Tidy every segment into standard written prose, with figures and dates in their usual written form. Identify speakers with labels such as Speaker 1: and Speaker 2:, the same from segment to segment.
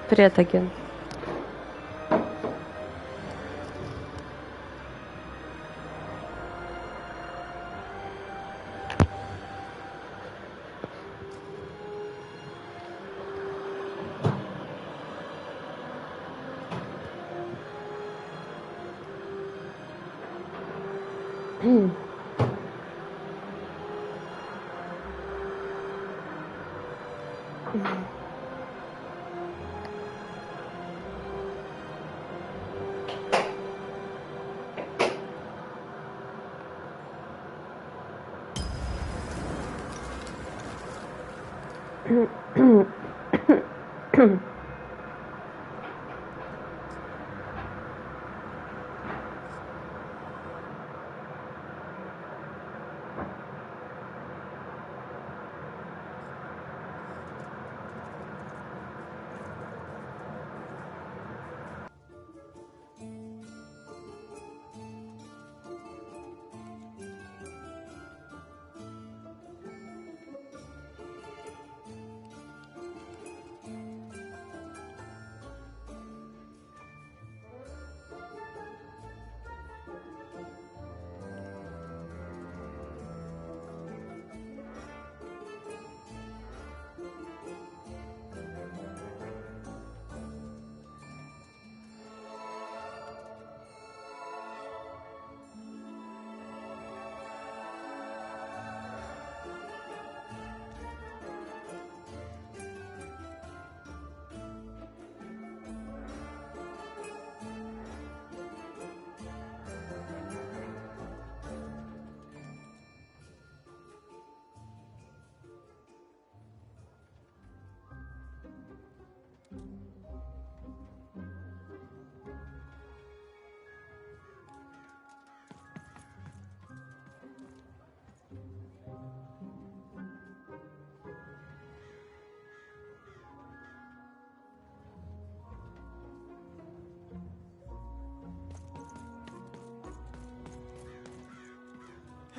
Speaker 1: Привет, агент.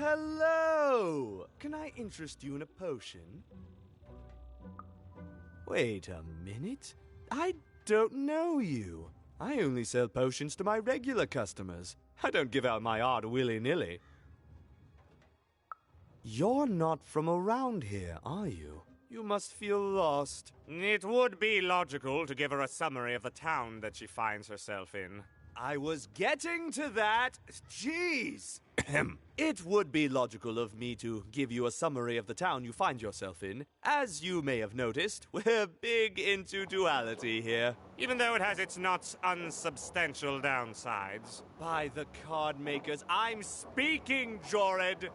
Speaker 2: Hello! Can I interest you in a potion? Wait a minute. I don't know you. I only sell potions to my regular customers. I don't give out my art willy-nilly. You're not from around here, are you? You must feel lost.
Speaker 3: It would be logical to give her a summary of the town that she finds herself in.
Speaker 2: I was getting to that. Jeez! It would be logical of me to give you a summary of the town you find yourself in. As you may have noticed, we're big into duality here.
Speaker 3: Even though it has its not unsubstantial downsides.
Speaker 2: By the card makers, I'm speaking, Jorid!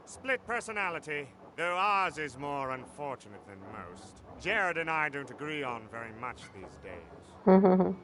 Speaker 3: Split personality, though ours is more unfortunate than most. Jared and I don't agree on very much these days.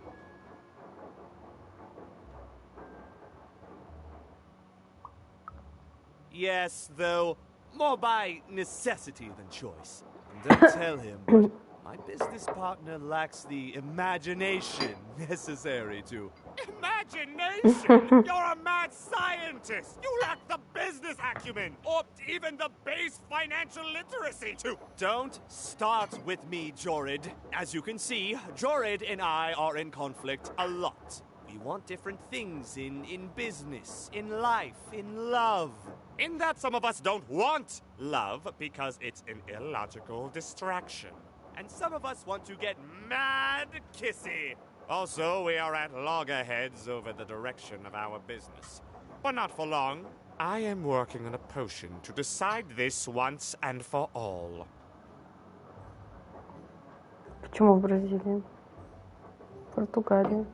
Speaker 2: Yes, though, more by necessity than choice. And don't tell him, but my business partner lacks the imagination necessary to...
Speaker 3: Imagination? You're a mad scientist! You lack the business acumen, or even the base financial literacy to...
Speaker 2: Don't start with me, Jorid. As you can see, Jorid and I are in conflict a lot. We want different things in business, in life, in love.
Speaker 3: In that some of us don't want love because it's an illogical distraction.
Speaker 2: And some of us want to get mad kissy.
Speaker 3: Also, we are at loggerheads over the direction of our business. But not for long. I am working on a potion to decide this once and for all.
Speaker 1: Почему Бразилия? Португалия.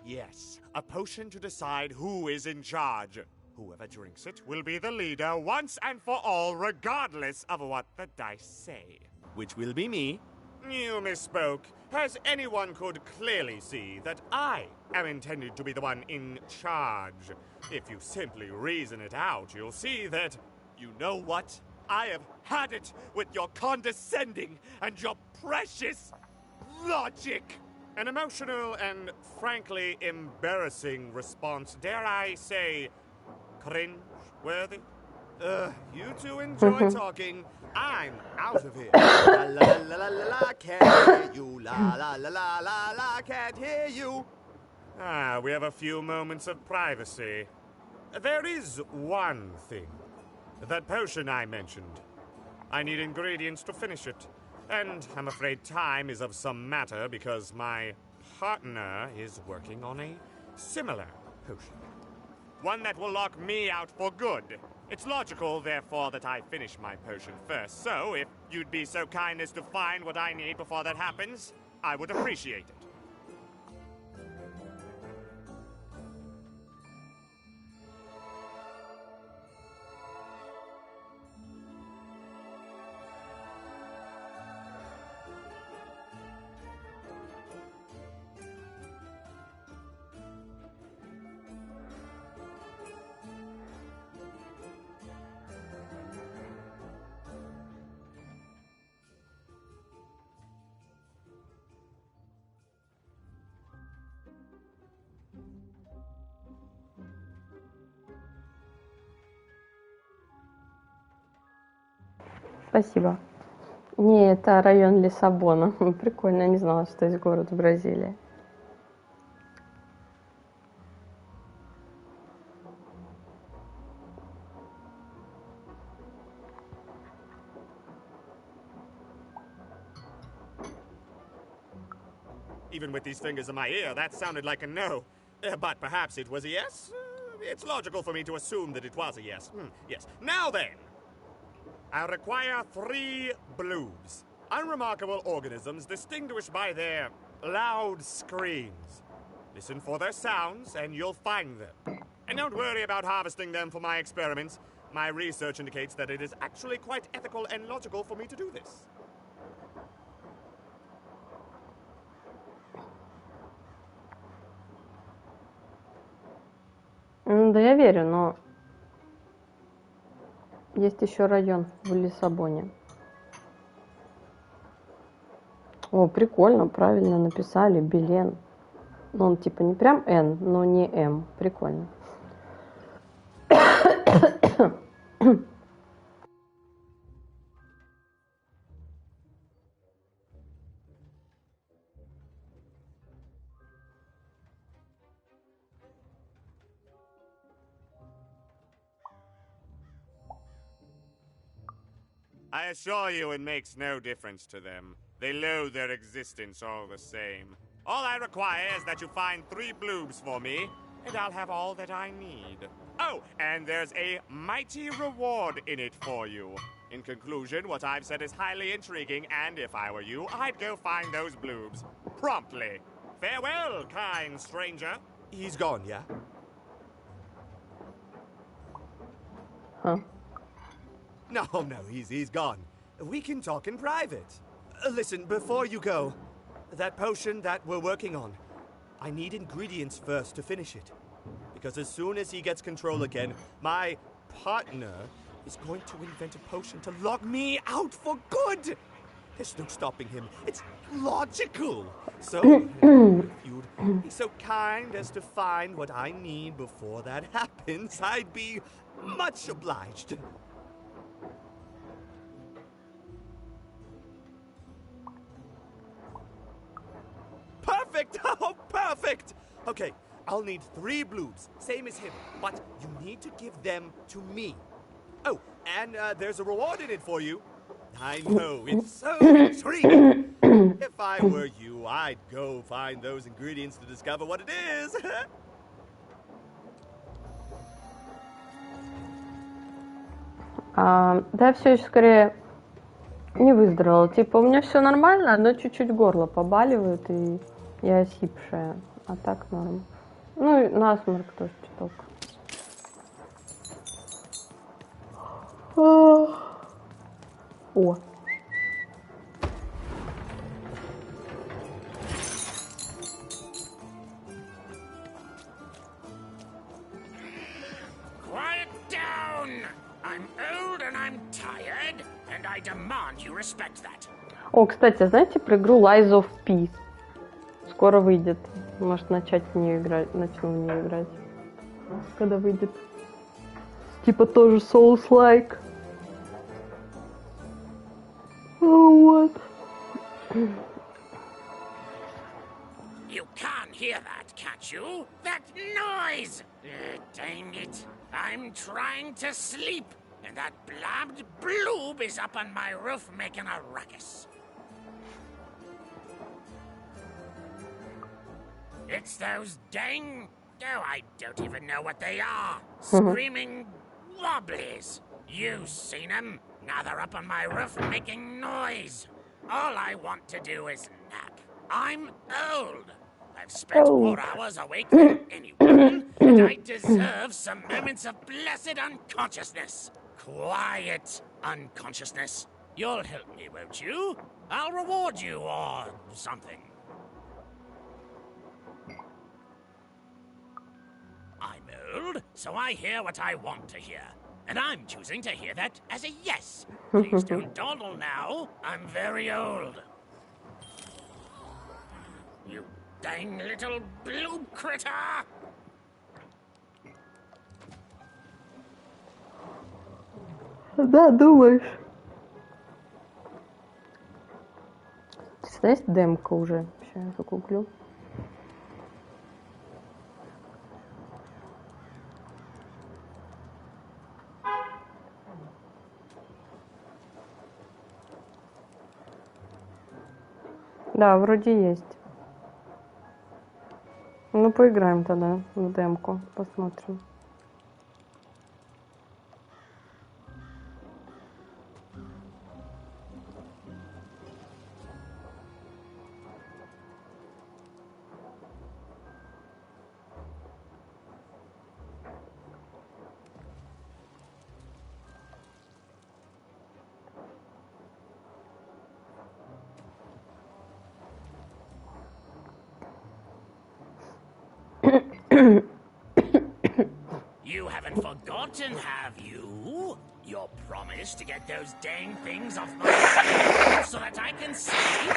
Speaker 3: Yes, a potion to decide who is in charge. Whoever drinks it will be the leader once and for all, regardless of what the dice say.
Speaker 2: Which will be me.
Speaker 3: You misspoke, as anyone could clearly see that I am intended to be the one in charge. If you simply reason it out, you'll see that...
Speaker 2: You know what? I have had it with your condescending and your precious logic.
Speaker 3: An emotional and frankly embarrassing response, dare I say, cringe-worthy?
Speaker 2: You two enjoy talking. I'm out of here. La la la la la la, can't hear you. La la la la la la, can't hear you.
Speaker 3: Ah, we have a few moments of privacy. There is one thing. That potion I mentioned. I need ingredients to finish it. And I'm afraid time is of some matter because my partner is working on a similar potion. One that will lock me out for good. It's logical, therefore, that I finish my potion first. So, if you'd be so kind as to find what I need before that happens, I would appreciate it.
Speaker 1: Спасибо. Не, это район Лиссабона. Прикольно, не знала, что есть город в Бразилии.
Speaker 3: Even with these fingers in my ear, that sounded like a no. But perhaps it was a yes? It's logical for me to assume that it was a yes. Yes. Now then, I require 3 blues. Unremarkable organisms distinguished by their loud screams. Listen for their sounds and you'll find them. And don't worry about harvesting them for my experiments. My research indicates that it is actually quite ethical and logical for me to do this.
Speaker 1: Да я верю, но есть еще район в Лиссабоне. О, прикольно, правильно написали, Белен. Ну, он типа не прям Н, но не М. Прикольно.
Speaker 3: I assure you it makes no difference to them. They loathe their existence all the same. All I require is that you find 3 bloobs for me, and I'll have all that I need. Oh, and there's a mighty reward in it for you. In conclusion, what I've said is highly intriguing, and if I were you, I'd go find those bloobs. Promptly. Farewell, kind stranger.
Speaker 2: He's gone, yeah?
Speaker 1: Huh?
Speaker 2: No, he's gone. We can talk in private. Listen, before you go, that potion that we're working on, I need ingredients first to finish it. Because as soon as he gets control again, my partner is going to invent a potion to lock me out for good. There's no stopping him. It's logical. So, if you'd be so kind as to find what I need before that happens, I'd be much obliged. Perfect! Oh, perfect! Okay, I'll need 3 bloobs, same as him, but you need to give them to me. Oh, and there's a reward in it for you. I know, it's so intriguing. If I were you, I'd go find those ingredients to discover what it is.
Speaker 1: Да, все еще скорее не выздоровела. Типа, у меня все нормально, но чуть-чуть горло побаливает, и я осипшая. А так норм. Ну и насморк тоже чуток. О.
Speaker 4: Quiet down! I'm old and I'm tired, and I demand you respect that.
Speaker 1: О, кстати, знаете про игру Lies of P? Скоро выйдет. Может начать в нее играть, начну в нее играть. Когда выйдет. Типа тоже Souls-like. Вот.
Speaker 4: You can't hear that, can't you? That noise! Dang it. I'm trying to sleep, and that blabbed bloob is up on my roof making a ruckus. It's those dang... Oh, I don't even know what they are. Screaming wobblies. You've seen them. Now they're up on my roof making noise. All I want to do is nap. I'm old. I've spent more hours awake than anyone, and I deserve some moments of blessed unconsciousness. Quiet unconsciousness. You'll help me, won't you? I'll reward you or something. I'm old, so I hear what I want to hear. And I'm choosing to hear that as a yes. Please don't dawdle now. I'm very old. You dang little blue critter!
Speaker 1: Да, думаешь. Есть демка уже. Сейчас я загуглю. Да, вроде есть. Ну, поиграем тогда в демку, посмотрим.
Speaker 4: You haven't forgotten, have you? Your promise to get those dang things off my head so that I can sleep?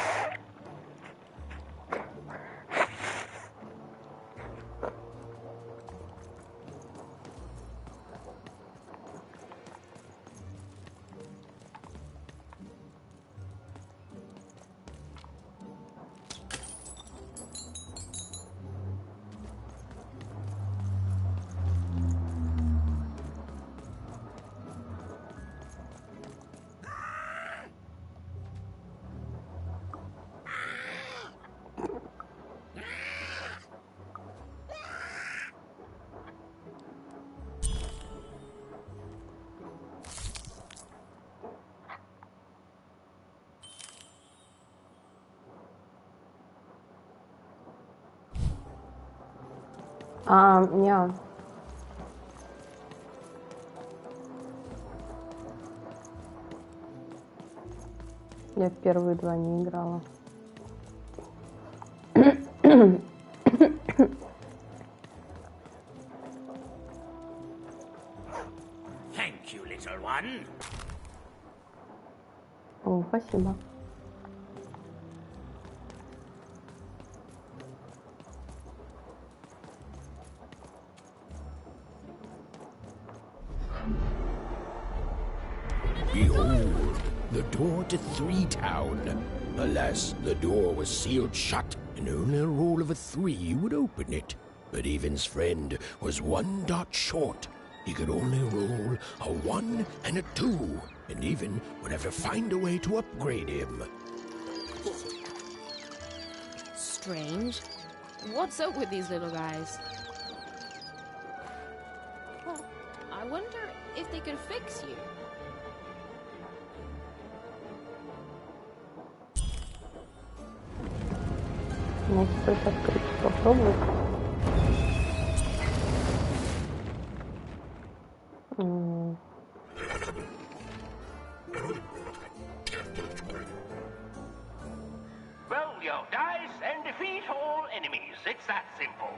Speaker 1: Не. Я в первые два не играла.
Speaker 4: Thank you, little one.
Speaker 1: О, спасибо.
Speaker 5: Behold, the door to 3 Town. Alas, the door was sealed shut, and only a roll of a 3 would open it. But Evan's friend was 1 dot short. He could only roll a 1 and a 2, and Evan would have to find a way to upgrade him.
Speaker 6: Strange. What's up with these little guys? Well, I wonder if they could fix you.
Speaker 1: Может, это открыть, попробовать.
Speaker 7: Roll your dice and defeat all enemies. It's that simple.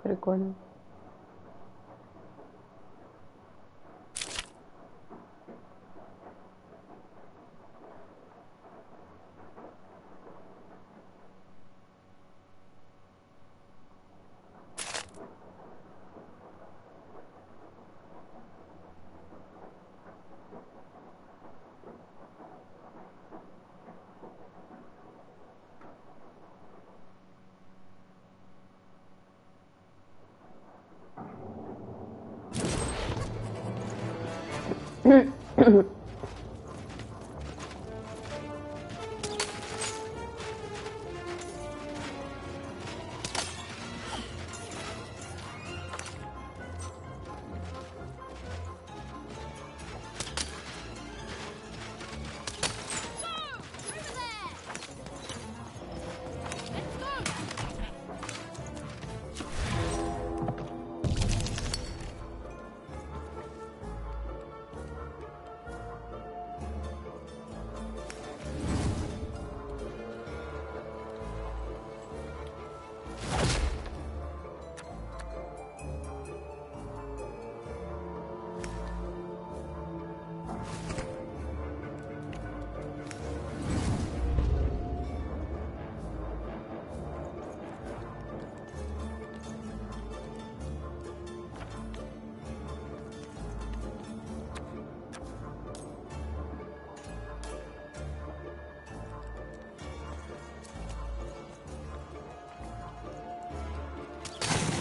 Speaker 1: Прикольно.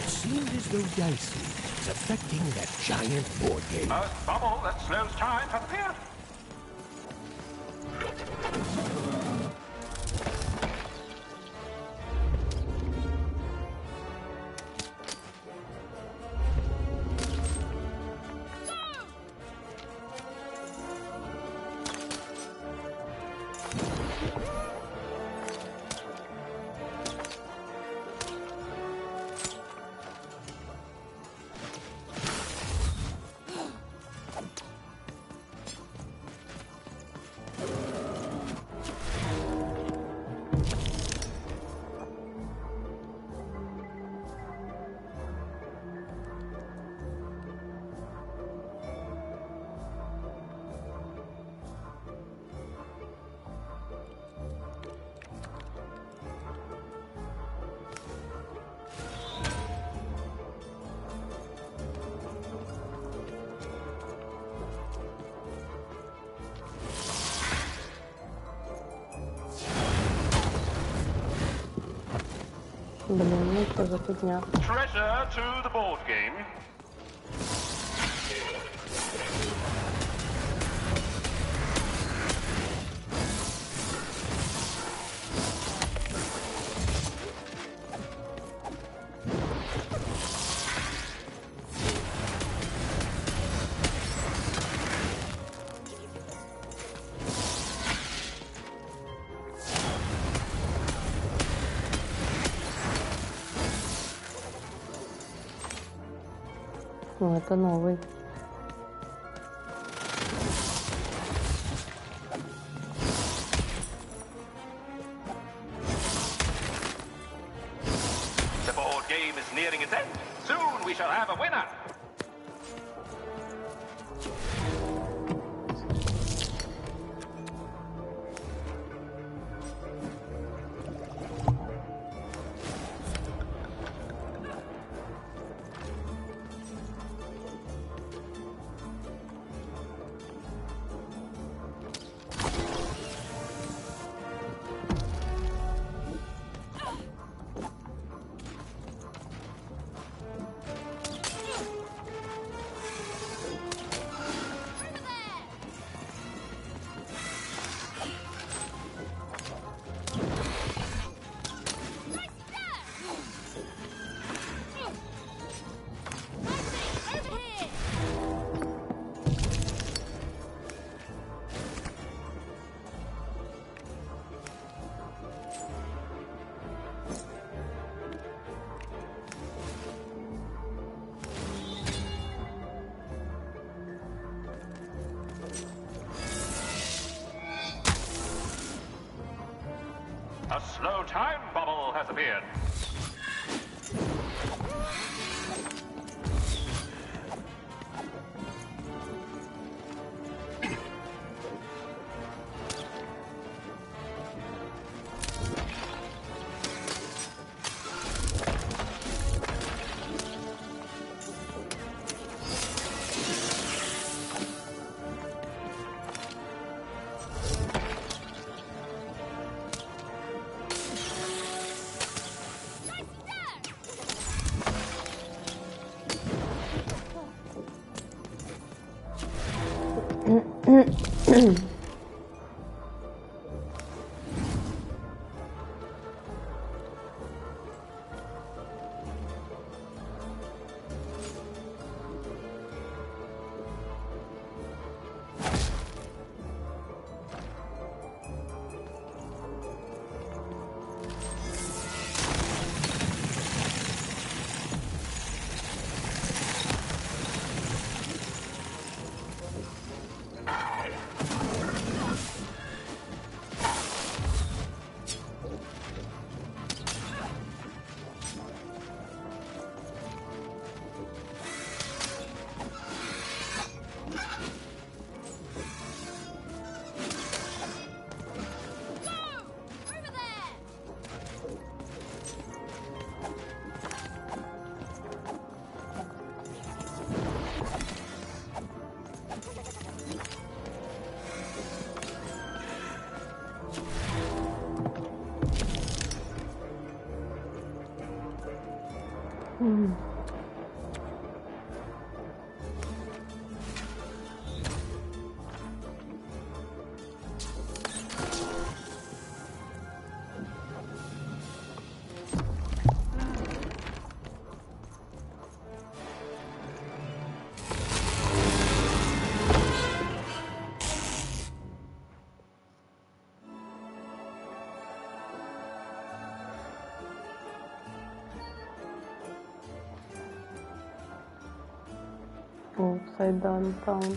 Speaker 5: Seemed as though dicing is affecting that giant board game.
Speaker 7: A bubble that slows time for fear.
Speaker 1: Блин, ну что за фигня?
Speaker 7: Treasure to the board game.
Speaker 1: Ну, это новый.
Speaker 7: The board game is nearing its end. Soon we shall have a winner. A slow time bubble has appeared.
Speaker 1: Upside down town.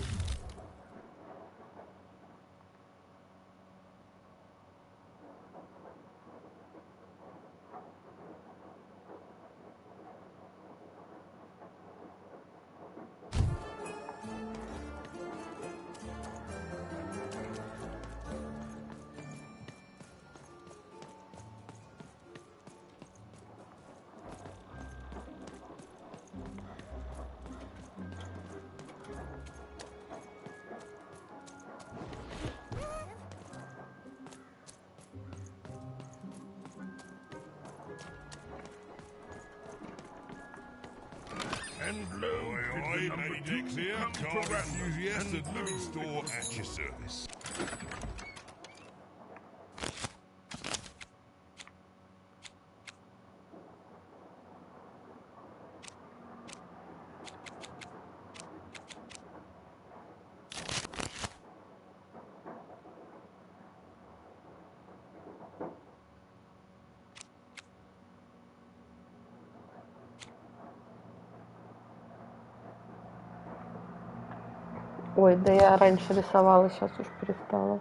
Speaker 8: And lo, Maydex here, car enthusiast and loot store at your service.
Speaker 1: Ой, да я раньше рисовала, сейчас уж перестала.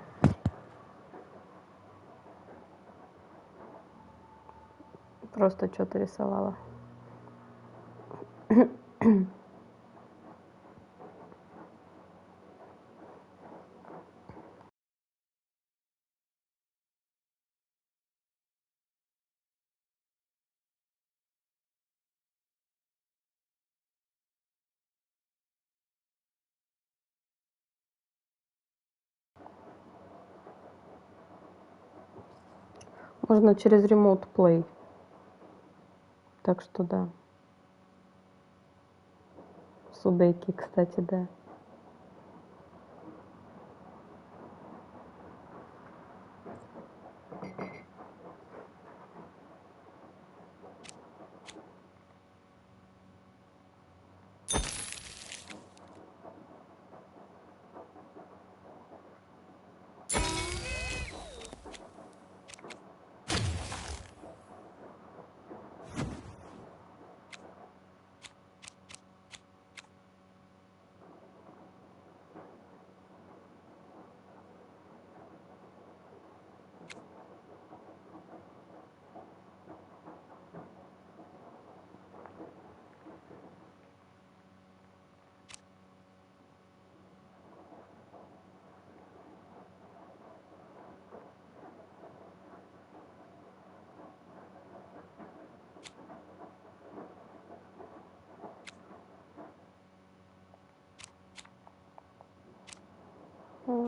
Speaker 1: Просто что-то рисовала. Можно через Remote Play. Так что да. Судейки, кстати, да.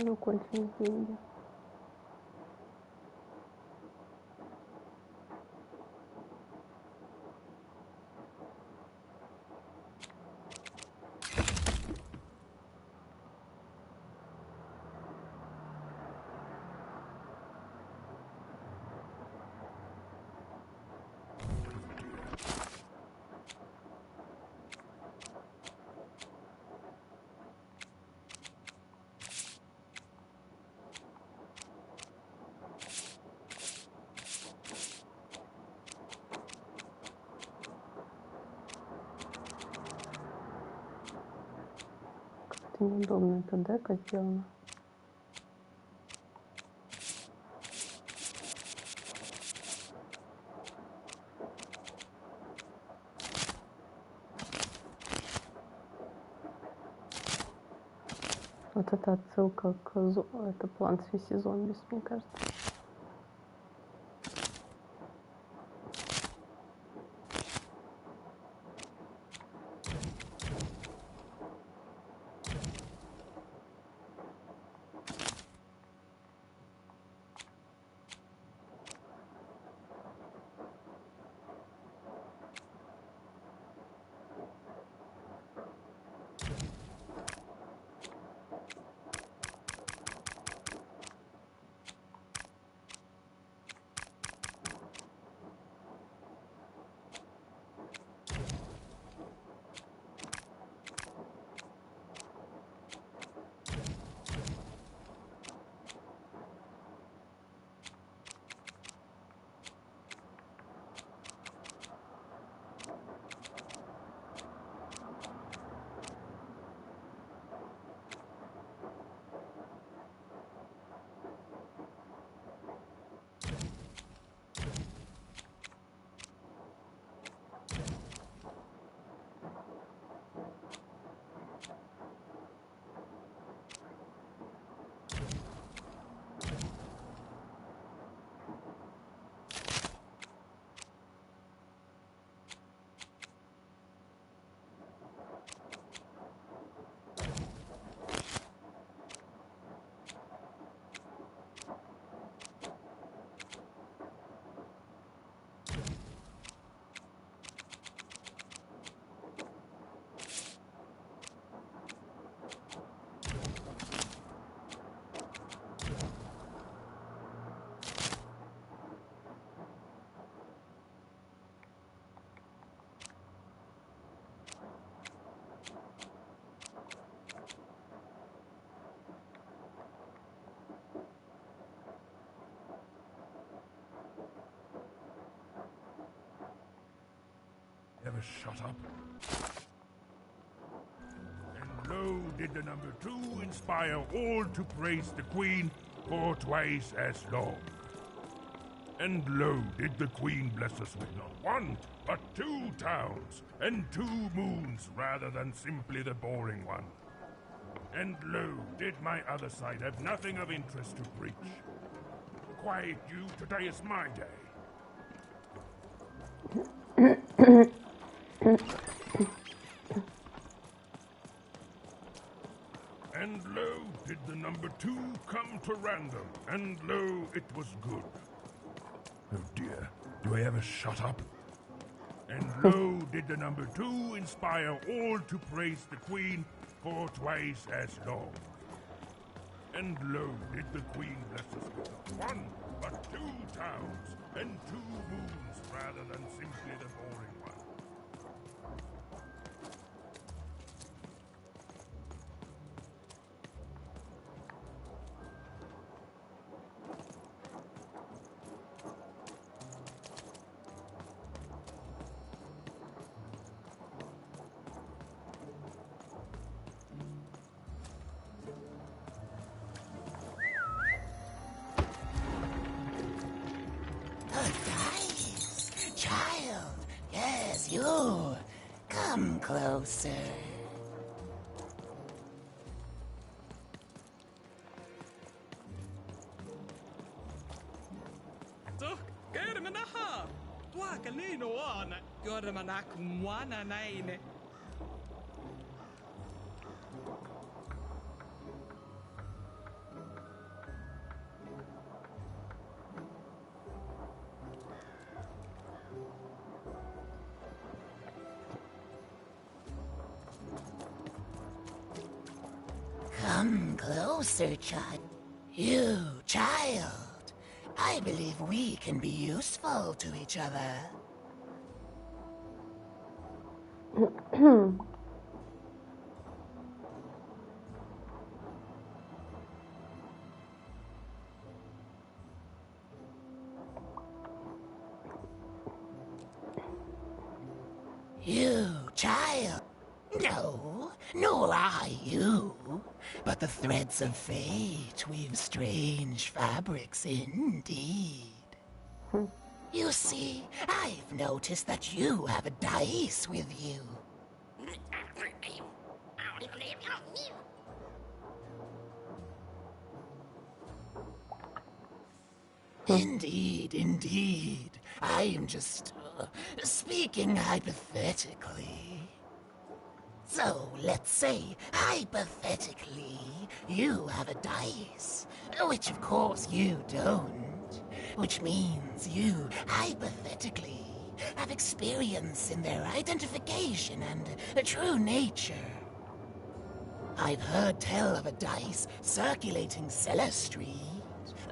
Speaker 1: Закончились деньги. Как-то неудобно эта дека сделана. Вот это отсылка к это план связи зомби, мне кажется.
Speaker 8: Ever shut up? And lo, did the number 2 inspire all to praise the Queen for twice as long. And lo, did the Queen bless us with not 1, but 2 towns, and 2 moons rather than simply the boring one. And lo, did my other side have nothing of interest to preach. Quiet you, today is my day. And lo, did the number 2 come to random, and lo, it was good. Oh dear, do I ever shut up? And lo, did the number 2 inspire all to praise the Queen for twice as long. And lo, did the Queen bless us with not 1, but 2 towns, and 2 moons rather than simply the boring one.
Speaker 4: Child, yes, you. Come closer. closer, child. You, child. I believe we can be useful to each other. You, child. No, nor I you. But the threads of fate weave strange fabrics indeed. You see, I've noticed that you have a dice with you. Indeed, indeed. I am just speaking hypothetically. So, let's say, hypothetically, you have a dice, which of course you don't, which means you, hypothetically, have experience in their identification and true nature. I've heard tell of a dice circulating Cellar Street.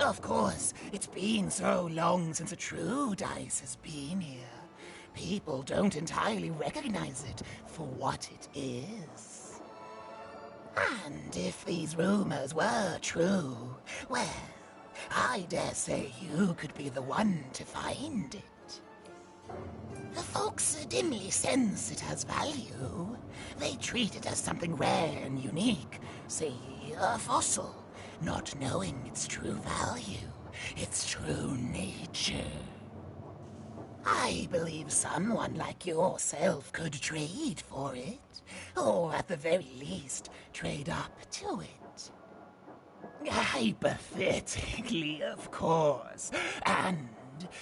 Speaker 4: Of course, it's been so long since a true dice has been here. People don't entirely recognize it for what it is. And if these rumors were true, well, I dare say you could be the one to find it. The folks dimly sense it has value. They treat it as something rare and unique, say a fossil, not knowing its true value, its true nature. I believe someone like yourself could trade for it, or at the very least, trade up to it. Hypothetically, of course, and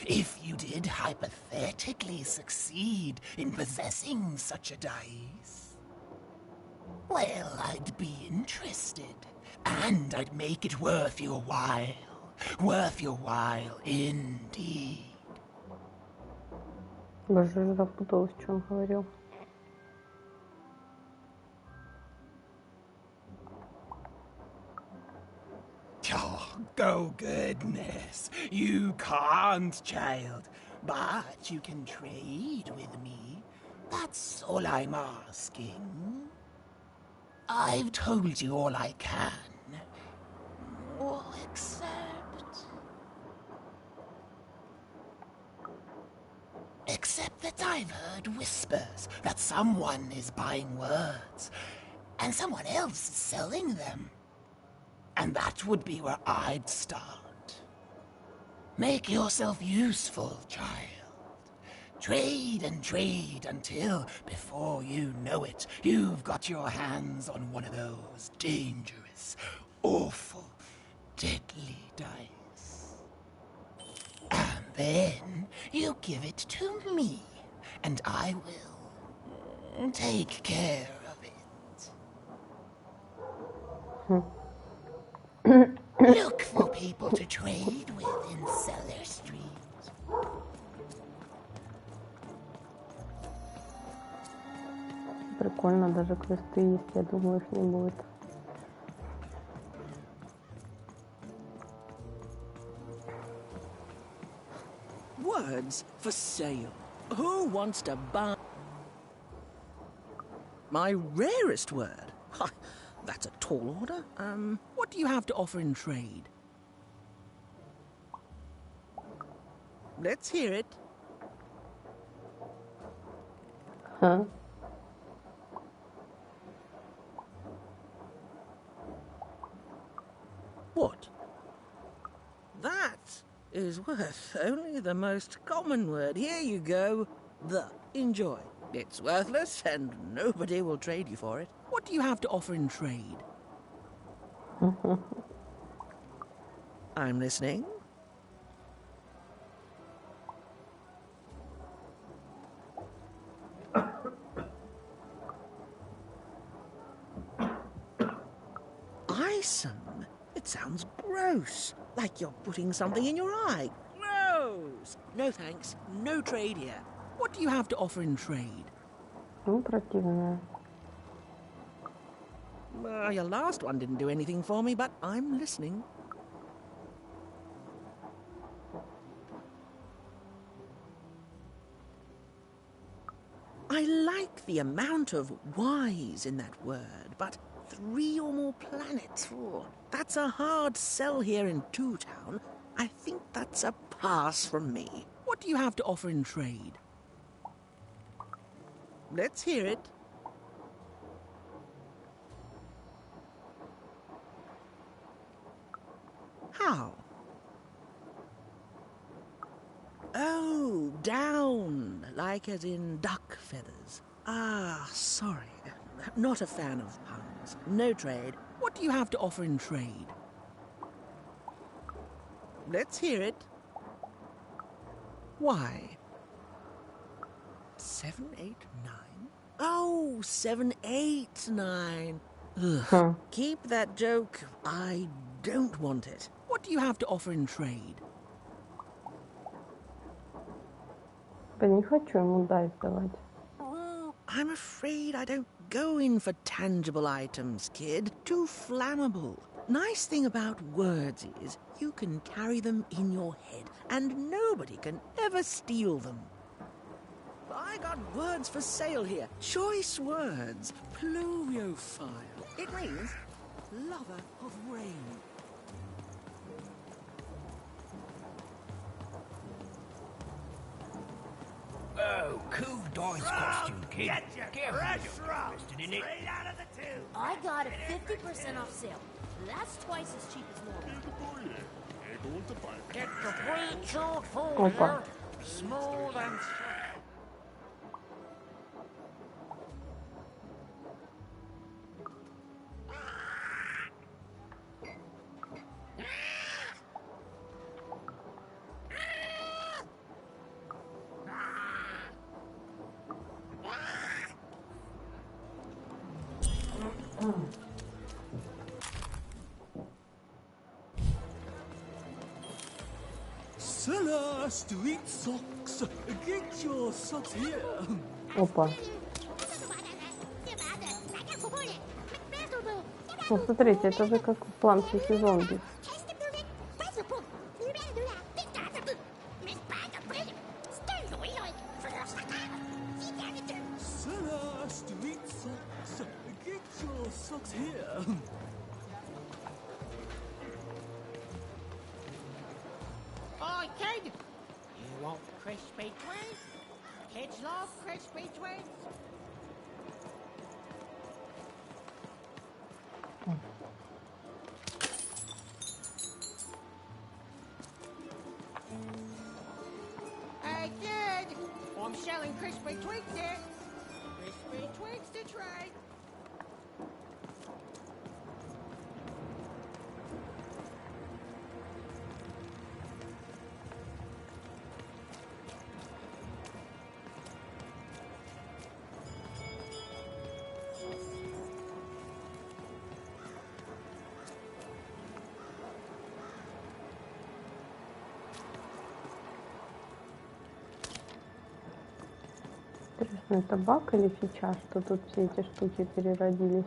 Speaker 4: if you did hypothetically succeed in possessing such a dice, well, I'd be interested, and I'd make it worth your while indeed.
Speaker 1: Боже, запуталась, что он говорил.
Speaker 4: Oh, go goodness. You can't, child. But you can trade with me. That's all I'm asking. I've told you all I can. Except that I've heard whispers that someone is buying words, and someone else is selling them. And that would be where I'd start. Make yourself useful, child. Trade and trade until, before you know it, you've got your hands on one of those dangerous, awful, deadly dice. And then you give it to me, and I will take care of it. Look for people to trade with in Cellar Street.
Speaker 1: Прикольно, даже квесты есть, я думаю, их не будет.
Speaker 9: Words for sale. Who wants to buy my rarest word? Ha, that's a tall order. What do you have to offer in trade? Let's hear it.
Speaker 1: Huh?
Speaker 9: What? That is worth only the most common word. Here you go. The. Enjoy. It's worthless and nobody will trade you for it. What do you have to offer in trade? I'm listening. Eyesome? It sounds gross. Like you're putting something in your eye. Gross! No thanks. No trade here. What do you have to offer in trade?
Speaker 1: Ну, противная.
Speaker 9: Your last one didn't do anything for me, but I'm listening. I like the amount of Y's in that word, but 3 or more planets, that's a hard sell here in Two Town. I think that's a pass from me. What do you have to offer in trade? Let's hear it. How? Oh, down, like as in duck feathers. Ah, sorry. Not a fan of puns. No trade. What do you have to offer in trade? Let's hear it. Why? 7, 8, 9? Oh, 7, 8, 9. Ugh. Keep that joke. I don't want it. What do you have to offer in trade?
Speaker 1: Не хочу ему дать давать.
Speaker 9: Oh, I'm afraid I don't go in for tangible items, kid. Too flammable. Nice thing about words is you can carry them in your head, and nobody can ever steal them. I got words for sale here. Choice words. Pluviophile. It means lover of rain.
Speaker 5: Oh, cool dice costume, kid.
Speaker 4: Get your fresh rock
Speaker 5: interested in it.
Speaker 4: straight out of the tube.
Speaker 10: I got it 50% off sale. That's twice as cheap as normal.
Speaker 4: Get the pre-chewed food
Speaker 1: Опа.
Speaker 4: here. Smooth and straight.
Speaker 9: Seller, street socks. Get your socks here.
Speaker 1: Опа. Ну, смотрите, это же как в Планте зомби.
Speaker 9: Seller, street socks. Get your socks here.
Speaker 4: Oi, kid! You want crispy twins? Kids love crispy twins. Hey, kid! I'm selling crispy twigs here. Crispy twigs to trade.
Speaker 1: Интересно, это баг или фича, что тут все эти штуки переродились?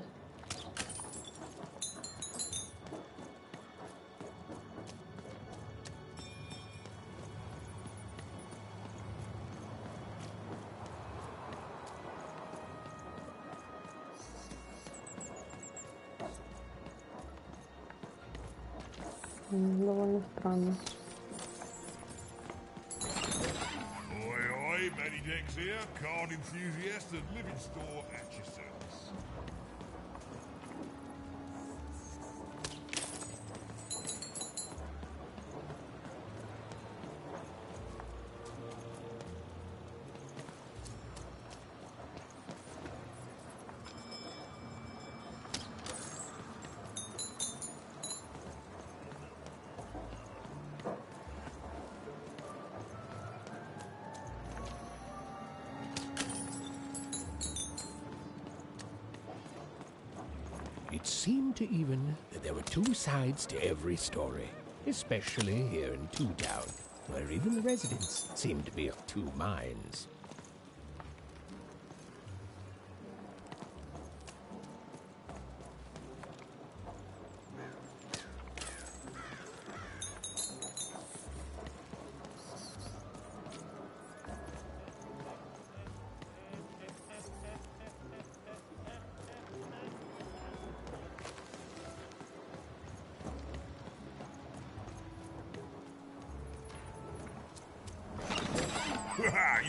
Speaker 1: Довольно странно.
Speaker 8: Oi, Matty Dex here, card enthusiast and living store at your service.
Speaker 5: It seemed to even that there were two sides to every story, especially here in Two Town, where even the residents seemed to be of two minds.
Speaker 8: There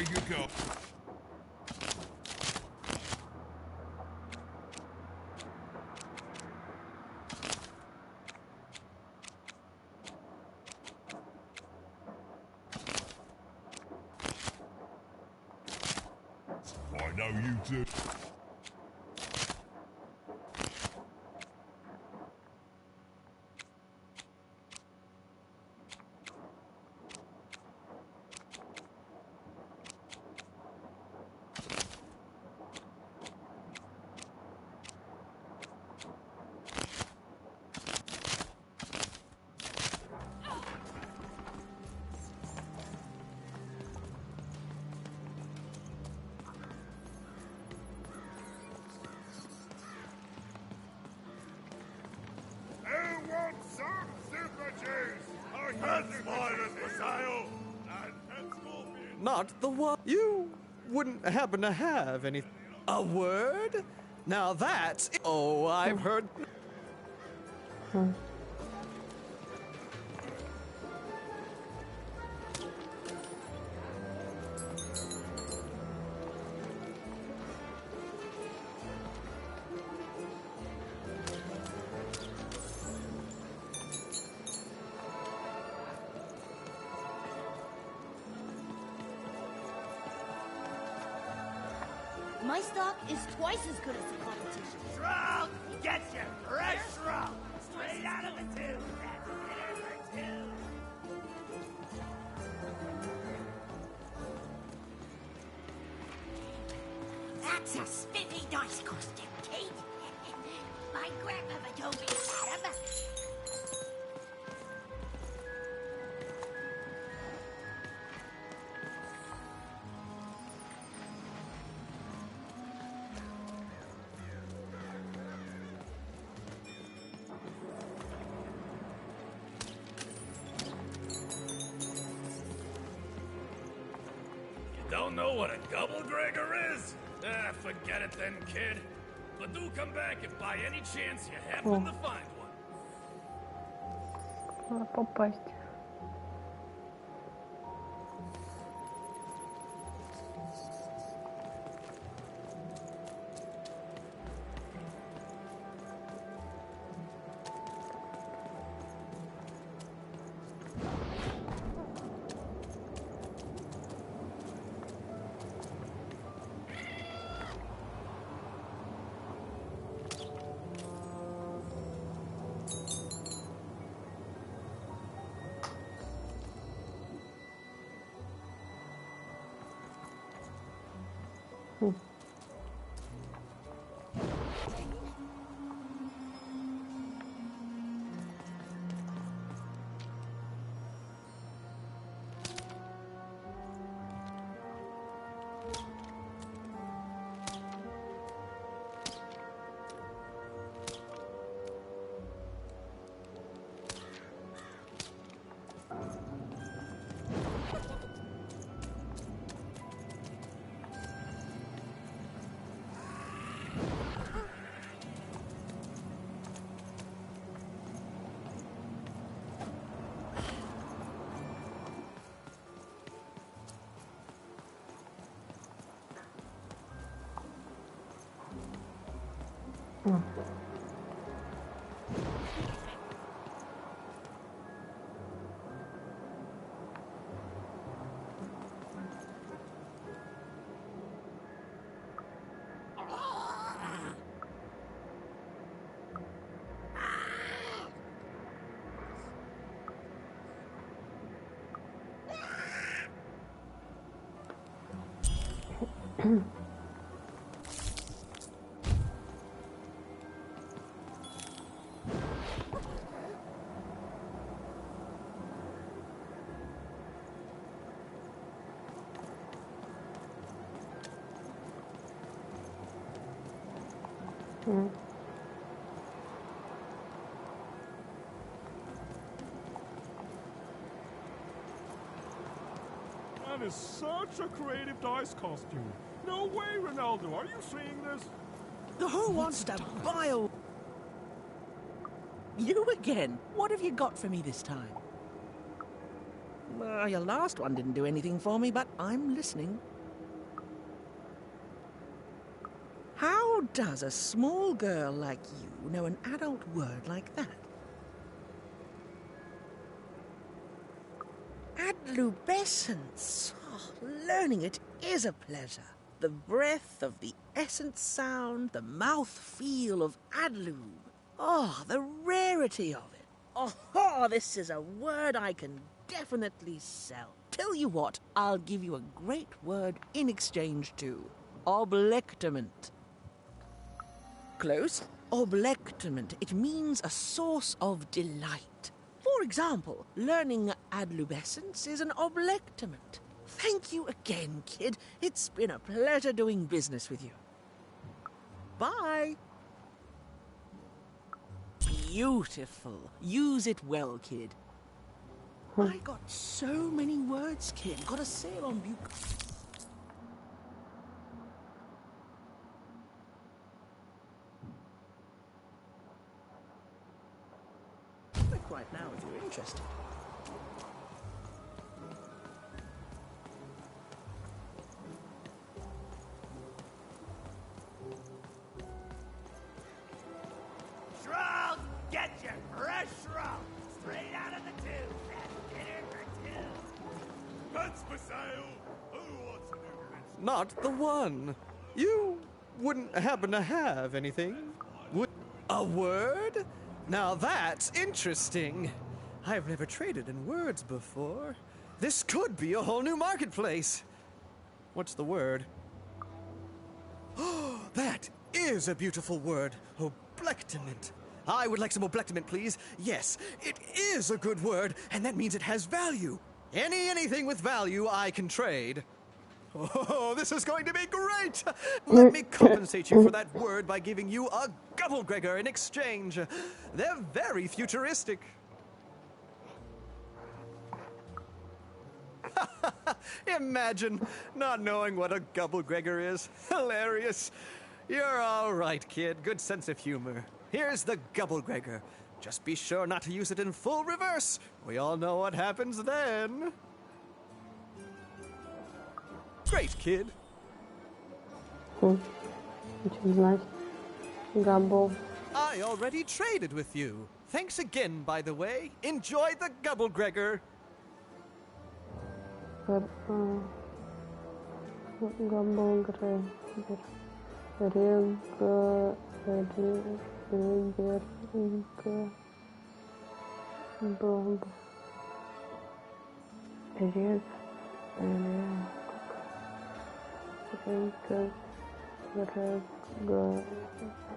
Speaker 8: you go. I know you two.
Speaker 2: Not the one. You wouldn't happen to have any. A word? Now that's. Oh, I've heard.
Speaker 10: My stock is twice as good as the competition.
Speaker 4: Shrug gets you fresh shrug. Straight out of the tube. That's dinner for two.
Speaker 10: That's a spiffy nice costume, Kate. My grandmother told me about him.
Speaker 11: Don't know what a double-gregor is? Ah, forget it then, kid. But do come back if by any chance you happen to find one.
Speaker 1: Надо попасть.
Speaker 8: That is such a creative dice costume. No way, Ronaldo. Are you seeing this?
Speaker 9: Who wants to buy a... You again? What have you got for me this time? Your last one didn't do anything for me, but I'm listening. How does a small girl like you know an adult word like that? Adlubescence. Oh, learning it is a pleasure. The breath of the essence sound, the mouth feel of adlube. Oh, the rarity of it. Oh, this is a word I can definitely sell. Tell you what, I'll give you a great word in exchange too. Oblectament. Close. Oblectament. It means a source of delight. For example, learning adlubescence is an oblectament. Thank you again, kid. It's been a pleasure doing business with you. Bye. Beautiful. Use it well, kid. I got so many words, kid. Got a sale on Click right now if you're interested.
Speaker 4: Shroud, get your fresh shroud straight out of the tube. That's dinner for two.
Speaker 11: Guns for sale. Who wants a new pencil?
Speaker 2: Not the one. You wouldn't happen to have anything? Would a word? Now that's interesting. I've never traded in words before. This could be a whole new marketplace. What's the word? Oh, that is a beautiful word. Oblectament. I would like some oblectament, please. Yes, it is a good word, and that means it has value. Anything with value I can trade. Oh, this is going to be great! Let me compensate you for that word by giving you a Gubblegregor in exchange. They're very futuristic. Imagine not knowing what a Gubblegregor is. Hilarious. You're all right, kid. Good sense of humor. Here's the Gubblegregor. Just be sure not to use it in full reverse. We all know what happens then. Great, kid.
Speaker 1: Which is nice. Gobble.
Speaker 2: I already traded with you. Thanks again, by the way. Enjoy the Gubblegregor.
Speaker 1: Gubblegregor.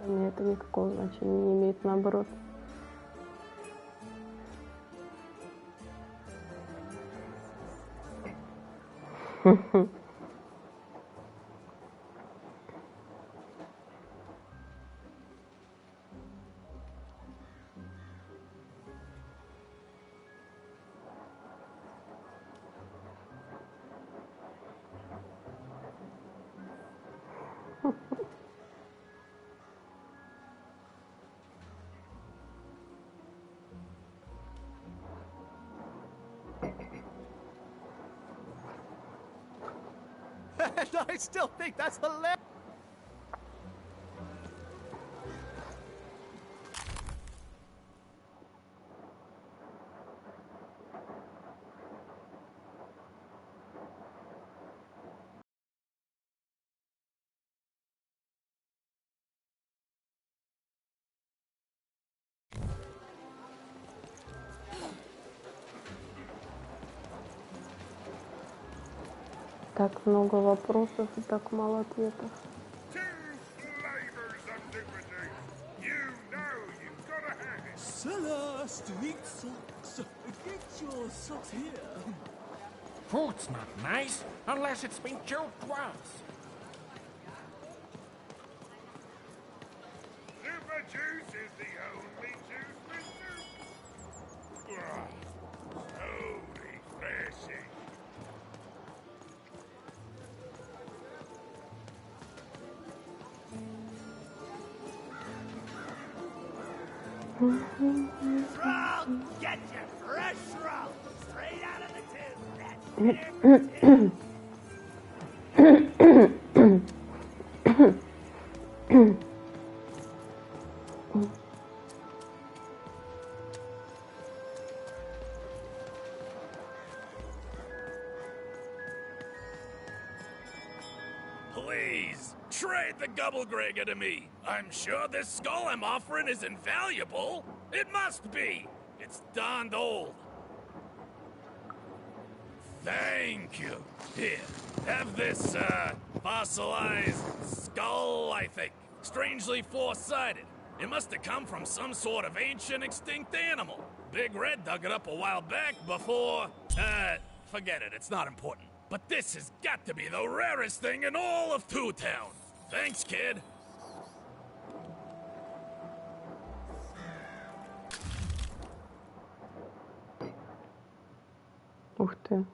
Speaker 1: Нет, никакого значения не имеет, наоборот.
Speaker 2: And I still think that's hilarious.
Speaker 1: Так много вопросов и так мало ответов.
Speaker 11: Seller, street socks. Get your socks here.
Speaker 4: Fruit's not nice unless it's been choked once.
Speaker 8: Super juice is the only juice with soup. So refreshing.
Speaker 11: Roll, get your fresh roll. Straight out of the tube. Please, trade the Gubblegregger to me. I'm sure this skull I'm offering is invaluable. It must be. It's darned old. Thank you. Here, have this, fossilized skull, I think. Strangely four-sided. It must have come from some sort of ancient extinct animal. Big Red dug it up a while back before... forget it, it's not important. But this has got to be the rarest thing in all of Two Town. Thanks, kid.
Speaker 1: Ух ты.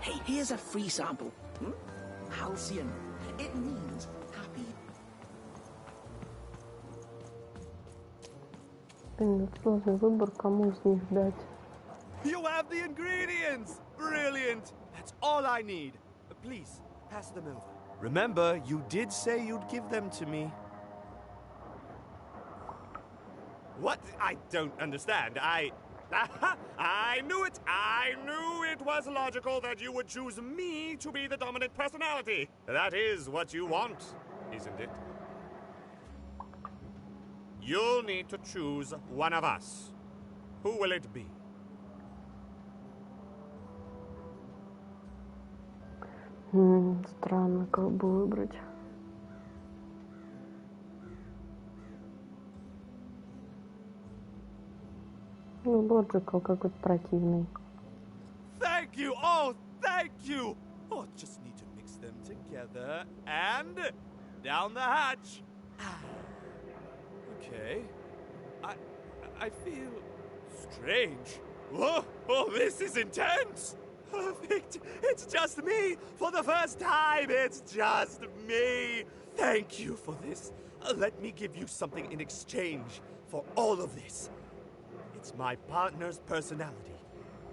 Speaker 9: Hey, here's a free sample. Halcyon. It means happy.
Speaker 1: Блин, сложный выбор, кому из них дать.
Speaker 2: You have the ingredients! Brilliant! That's all I need. Please, pass them over. Remember, you did say you'd give them to me. What? I don't understand. I knew it! I knew it was logical that you would choose me to be the dominant personality. That is what you want, isn't it? You'll need to choose one of us. Who will it be?
Speaker 1: Странно, кого бы выбрать. Ну, Logical какой-то противный.
Speaker 2: Thank you! Oh, thank you! Oh, just need to mix them together and down the hatch. Okay. I feel strange. Oh, this is intense! Perfect! It's just me! For the first time, it's just me! Thank you for this. Let me give you something in exchange for all of this. It's my partner's personality,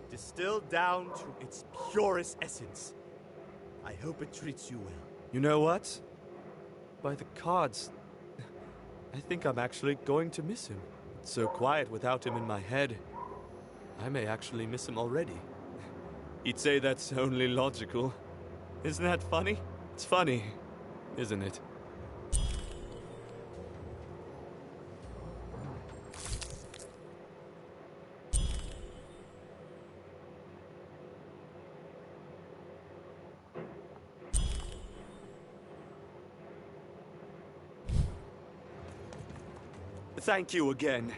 Speaker 2: distilled down to its purest essence. I hope it treats you well. You know what? By the cards, I think I'm actually going to miss him. It's so quiet without him in my head. I may actually miss him already. He'd say that's only logical. Isn't that funny? It's funny, isn't it? Thank you again.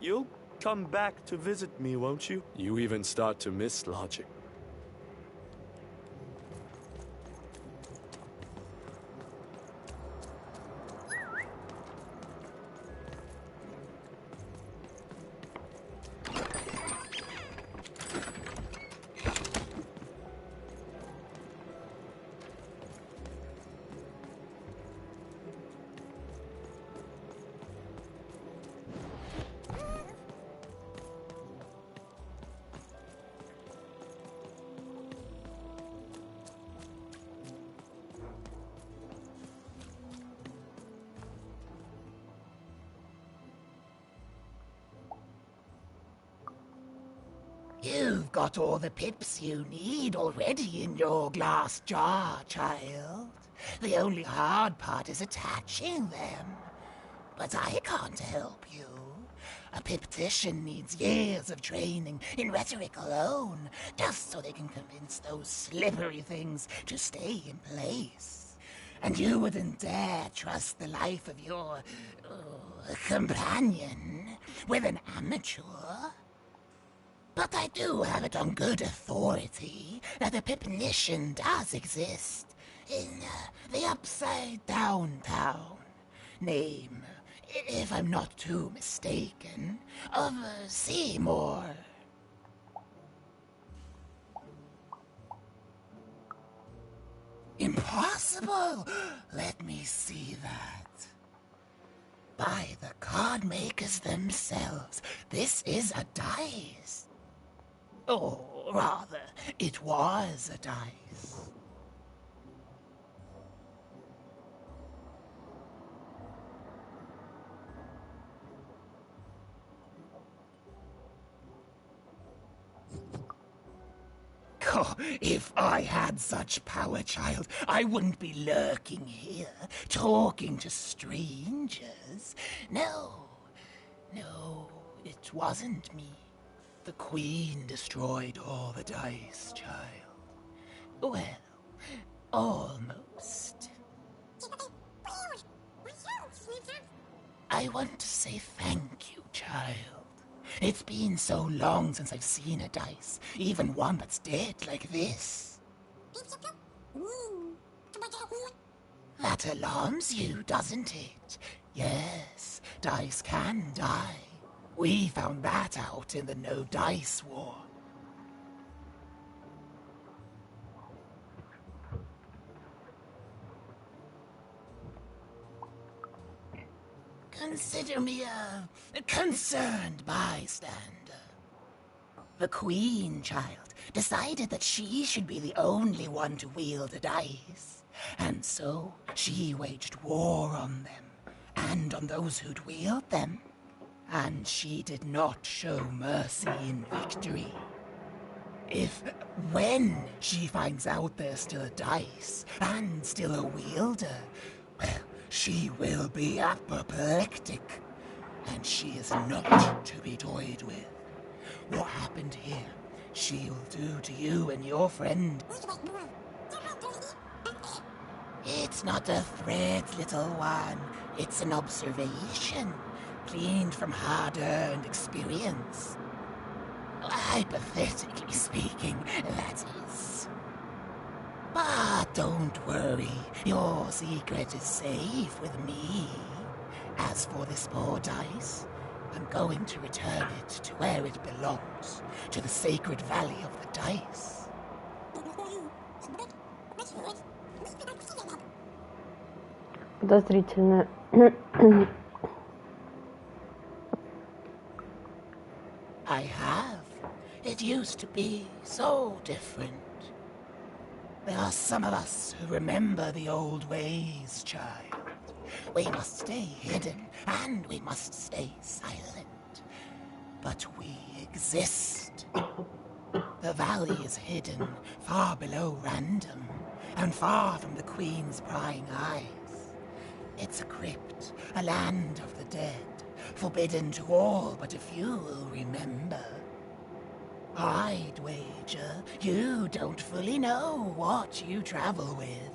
Speaker 2: You'll come back to visit me, won't you? You even start to miss logic.
Speaker 9: You've got all the pips you need already in your glass jar, child. The only hard part is attaching them. But I can't help you. A piptician needs years of training in rhetoric alone, just so they can convince those slippery things to stay in place. And you wouldn't dare trust the life of your companion with an amateur. But I do have it on good authority that a pipnician does exist in the Upside Down town. Name, if I'm not too mistaken, of Seymour. Impossible! Let me see that. By the card makers themselves, this is a dice. Or rather, it was a dice. Oh, if I had such power, child, I wouldn't be lurking here, talking to strangers. No, it wasn't me. The Queen destroyed all the dice, child. Well, almost. I want to say thank you, child. It's been so long since I've seen a dice, even one that's dead like this. That alarms you, doesn't it? Yes, dice can die. We found that out in the No Dice War. Consider me a concerned bystander. The Queen, child, decided that she should be the only one to wield a dice. And so she waged war on them, and on those who'd wield them. And she did not show mercy in victory. When she finds out there's still a dice, and still a wielder, well, she will be apoplectic. And she is not to be toyed with. What happened here, she'll do to you and your friend. It's not a threat, little one. It's an observation, gleaned from hard-earned experience. Hypothetically speaking, that is. But don't worry, your secret is safe with me. As for this poor dice, I'm going to return it to where it belongs, to the sacred valley of the dice.
Speaker 1: Подозрительно.
Speaker 9: I have. It used to be so different. There are some of us who remember the old ways, child. We must stay hidden, and we must stay silent. But we exist. The valley is hidden, far below Random, and far from the Queen's prying eyes. It's a crypt, a land of the dead, forbidden to all but a few will remember. I'd wager you don't fully know what you travel with.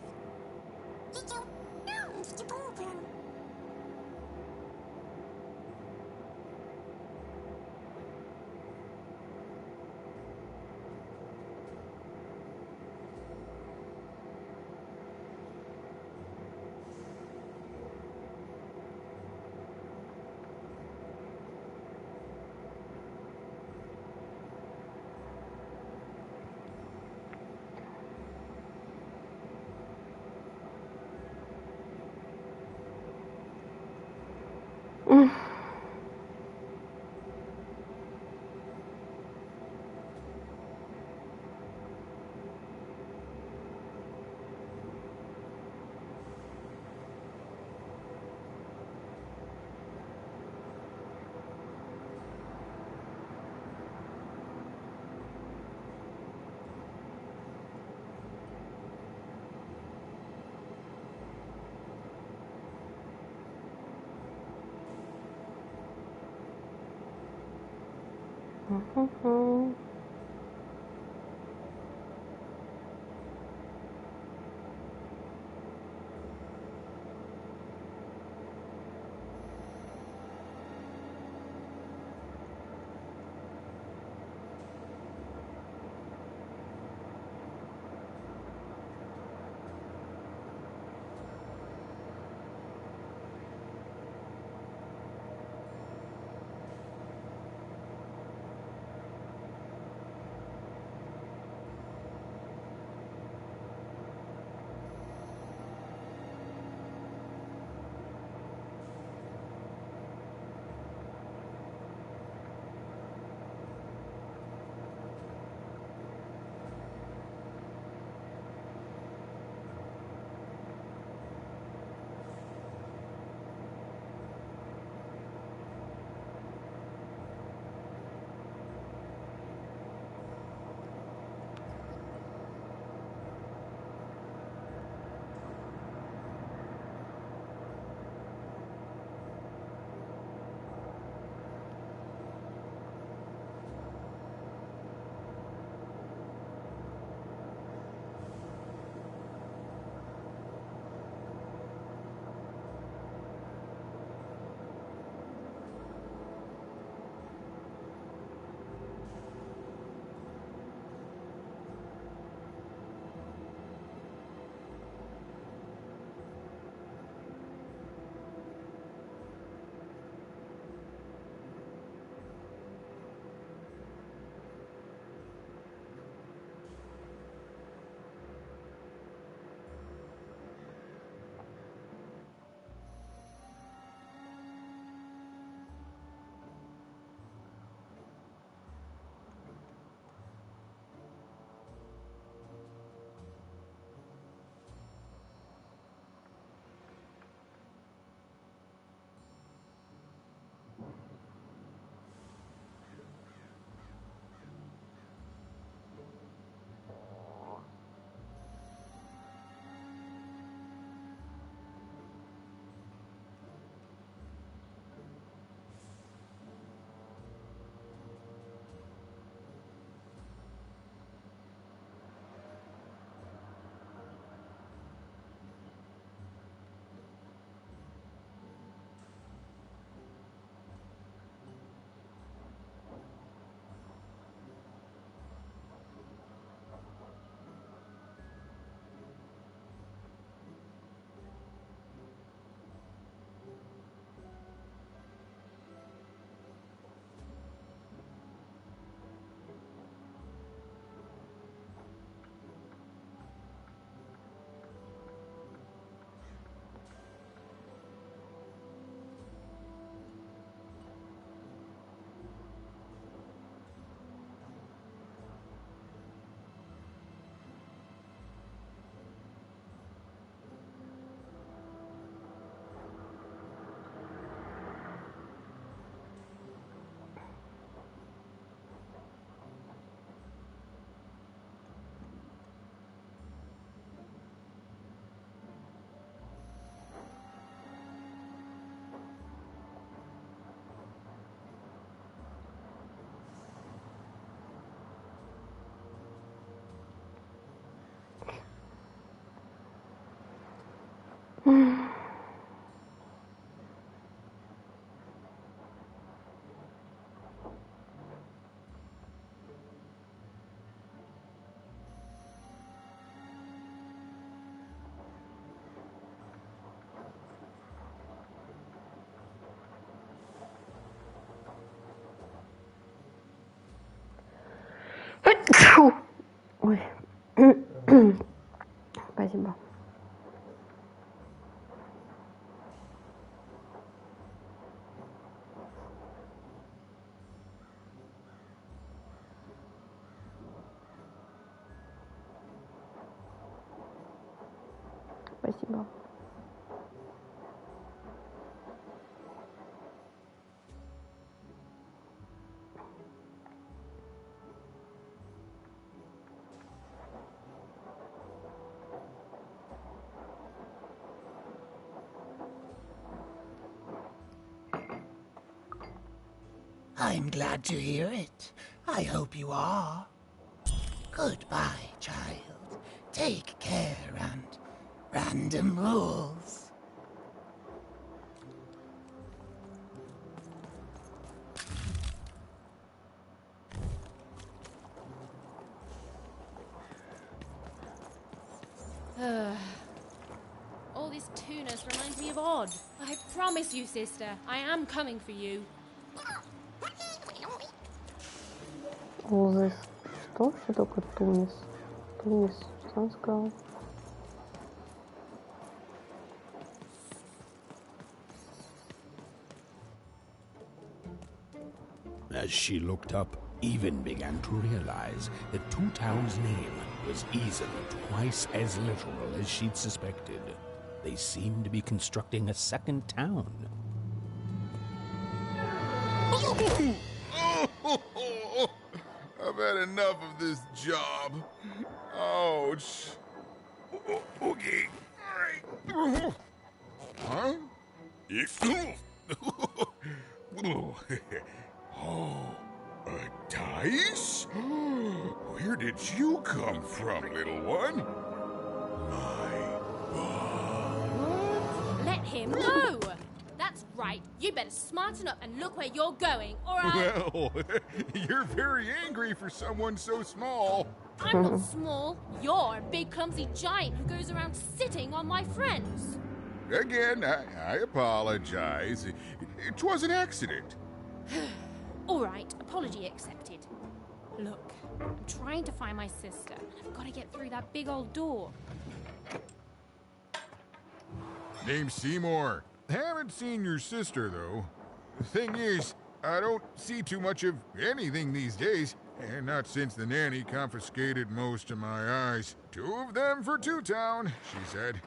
Speaker 1: Ой. Спасибо. Спасибо.
Speaker 9: I'm glad to hear it. I hope you are. Goodbye, child. Take care and random rules.
Speaker 6: All this tunus reminds me of Odd. I promise you, sister, I am coming for you.
Speaker 1: All this. Что? Что такое Тунис? Тунис, что он сказал?
Speaker 5: As she looked up, Even began to realize that Two Town's name was easily twice as literal as she'd suspected. They seemed to be constructing a second town.
Speaker 12: I've had enough of this job. Ouch. Okay. Huh? Oh, a dice? Where did you come from, little one?
Speaker 6: Let him go! That's right. You better smarten up and look where you're going, or I'll...
Speaker 12: Well, you're very angry for someone so small.
Speaker 6: I'm not small. You're a big, clumsy giant who goes around sitting on my friends.
Speaker 12: Again, I apologize. It was an accident.
Speaker 6: All right, apology accepted. Look, I'm trying to find my sister. I've got to get through that big old door.
Speaker 12: Name's Seymour. Haven't seen your sister, though. The thing is, I don't see too much of anything these days, and not since the nanny confiscated most of my eyes. 2 of them for Two Town, she said.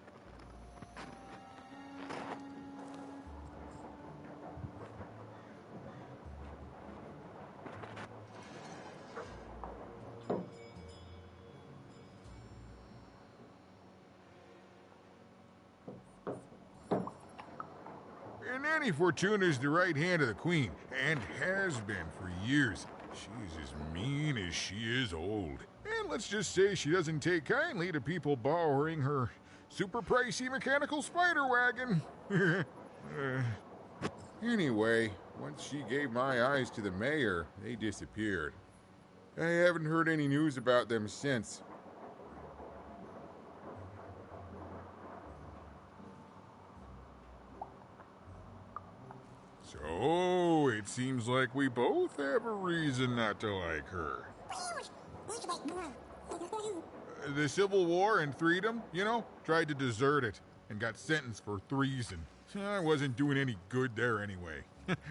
Speaker 12: Nanny Fortuna's the right hand of the Queen, and has been for years. She's as mean as she is old. And let's just say she doesn't take kindly to people borrowing her super pricey mechanical spider wagon. Anyway, once she gave my eyes to the mayor, they disappeared. I haven't heard any news about them since. So, it seems like we both have a reason not to like her. The Civil War and freedom, you know, tried to desert it and got sentenced for treason. I wasn't doing any good there anyway.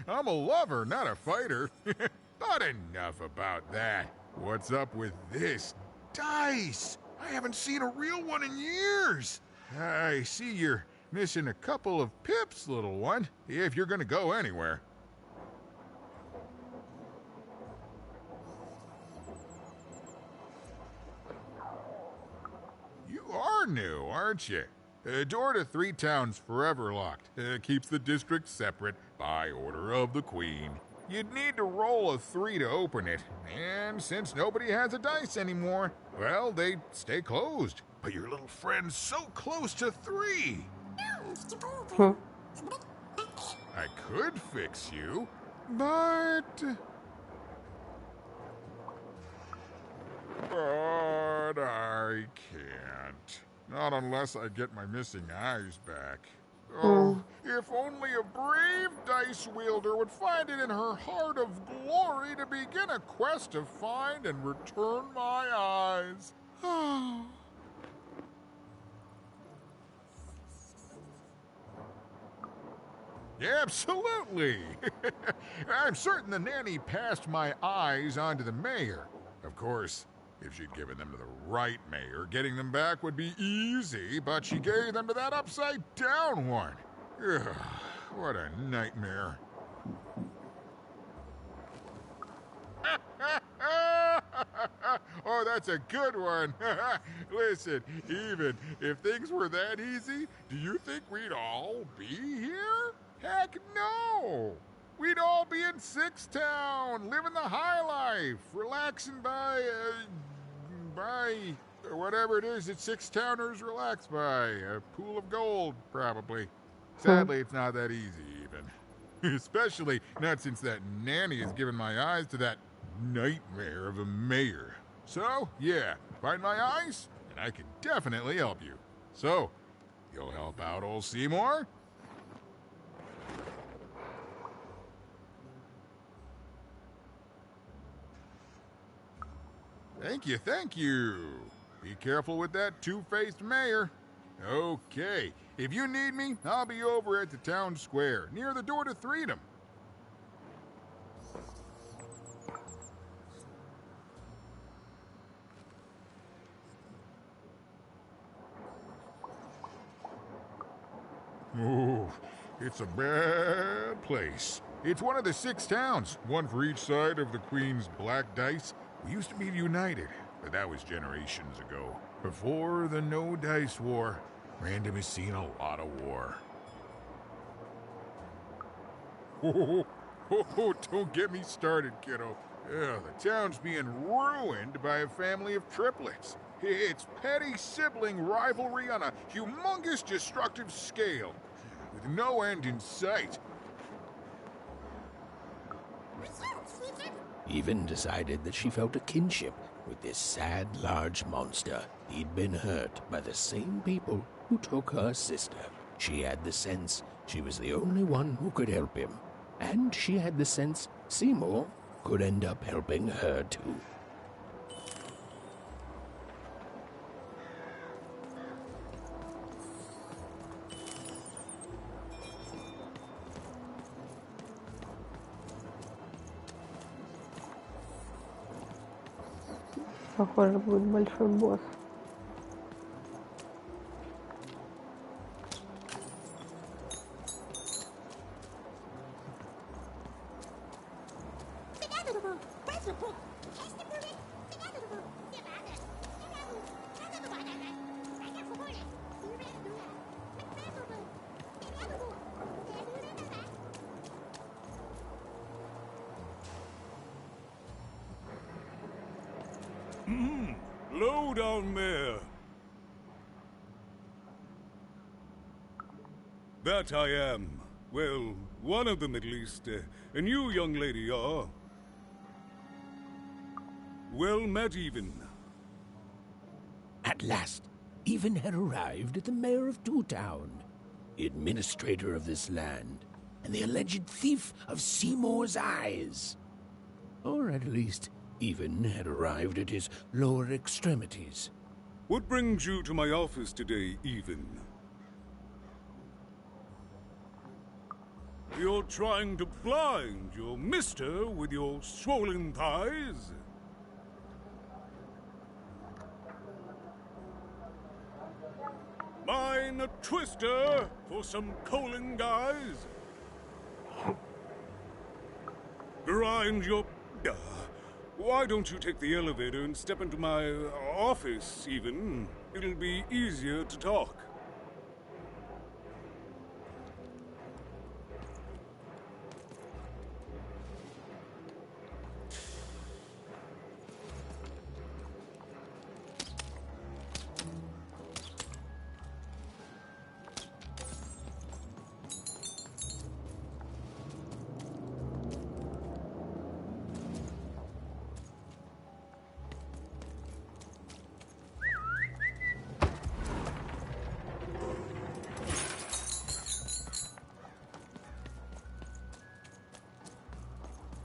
Speaker 12: I'm a lover, not a fighter. But enough about that. What's up with this dice? I haven't seen a real one in years. I see you're missing a couple of pips, little one, if you're gonna go anywhere. You are new, aren't you? Door to Three Town's forever locked. Keeps the district separate by order of the Queen. You'd need to roll a 3 to open it, and since nobody has a dice anymore, well, they stay closed. But your little friend's so close to 3. I could fix you, but I can't. Not unless I get my missing eyes back. Oh, if only a brave dice wielder would find it in her heart of glory to begin a quest to find and return my eyes. Yeah, absolutely. I'm certain the nanny passed my eyes on to the mayor. Of course, if she'd given them to the right mayor, getting them back would be easy, but she gave them to that upside-down one. Ugh, what a nightmare. Oh, that's a good one. Listen, even if things were that easy, do you think we'd all be here? Heck no! we'd all be in Six Town, living the high life, relaxing by or whatever it is that Six Towners relax by. A pool of gold, probably. Sadly, it's not that easy, even. Especially not since that nanny has given my eyes to that nightmare of a mayor. So, yeah, find my eyes, and I can definitely help you. So, you'll help out old Seymour? Thank you, thank you. Be careful with that two-faced mayor. Okay, if you need me, I'll be over at the town square, near the door to Freedom. Oh, it's a bad place. It's one of the 6 towns, one for each side of the Queen's black dice. We used to be united, but that was generations ago. Before the No Dice War, Random has seen a lot of war. Oh, don't get me started, kiddo. The town's being ruined by a family of triplets. It's petty sibling rivalry on a humongous destructive scale, with no end in sight.
Speaker 5: Even decided that she felt a kinship with this sad, large monster. He'd been hurt by the same people who took her sister. She had the sense she was the only one who could help him. And she had the sense Seymour could end up helping her too.
Speaker 1: Похоже, будет большой босс.
Speaker 8: Low down there. That I am. Well, one of them at least. And you, young lady, are... Well met, Even.
Speaker 5: At last, Even had arrived at the mayor of Two Town, the administrator of this land, and the alleged thief of Seymour's eyes. Or at least, Even had arrived at his lower extremities.
Speaker 8: What brings you to my office today, Even? You're trying to blind your mister with your swollen thighs? Mine a twister for some colon guys? Grind your... Why don't you take the elevator and step into my office, Even? It'll be easier to talk.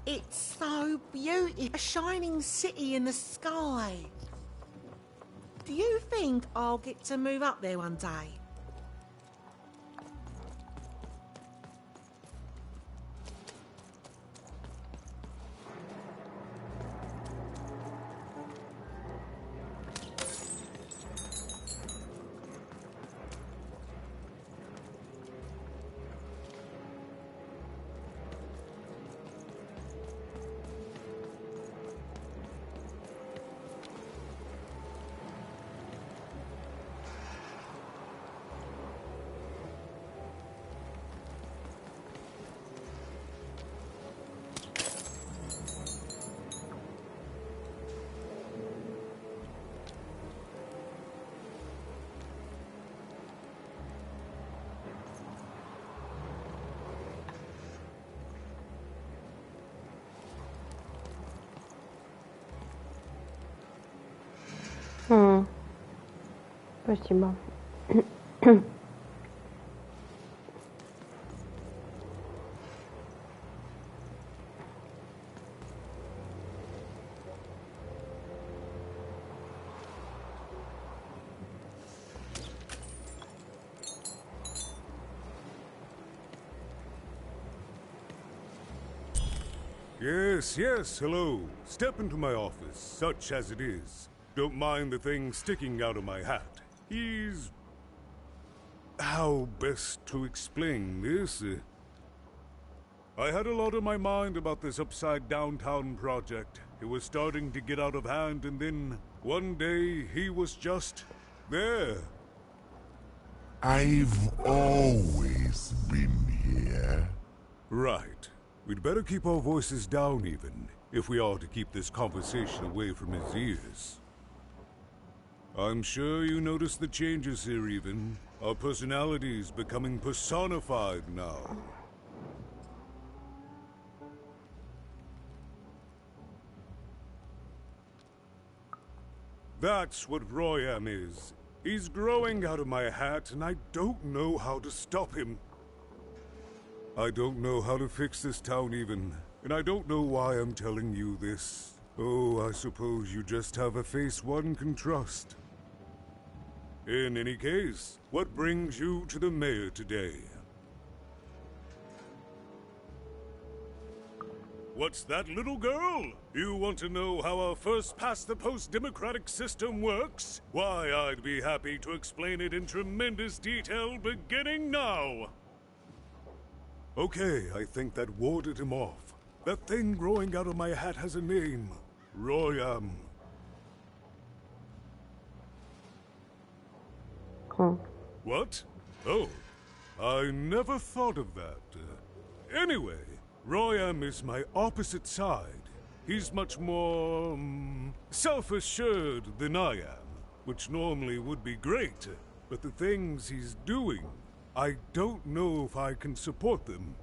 Speaker 9: It's so beautiful. A shining city in the sky. Do you think I'll get to move up there one day?
Speaker 1: Спасибо.
Speaker 8: Yes, yes, hello. Step into my office, such as it is. Don't mind the thing sticking out of my hat. He's... How best to explain this? I had a lot on my mind about this upside downtown project. It was starting to get out of hand, and then one day he was just there.
Speaker 13: I've always been here.
Speaker 8: Right. We'd better keep our voices down even, if we are to keep this conversation away from his ears. I'm sure you noticed the changes here even. Our personalities becoming personified now. That's what Royam is. He's growing out of my hat, and I don't know how to stop him. I don't know how to fix this town even, and I don't know why I'm telling you this. Oh, I suppose you just have a face one can trust. In any case, what brings you to the mayor today? What's that, little girl? You want to know how our first-past-the-post democratic system works? Why, I'd be happy to explain it in tremendous detail beginning now. Okay, I think that warded him off. That thing growing out of my hat has a name. Royam. What? Oh, I never thought of that. Anyway, Royam is my opposite side. He's much more, self-assured than I am, which normally would be great, but the things he's doing, I don't know if I can support them.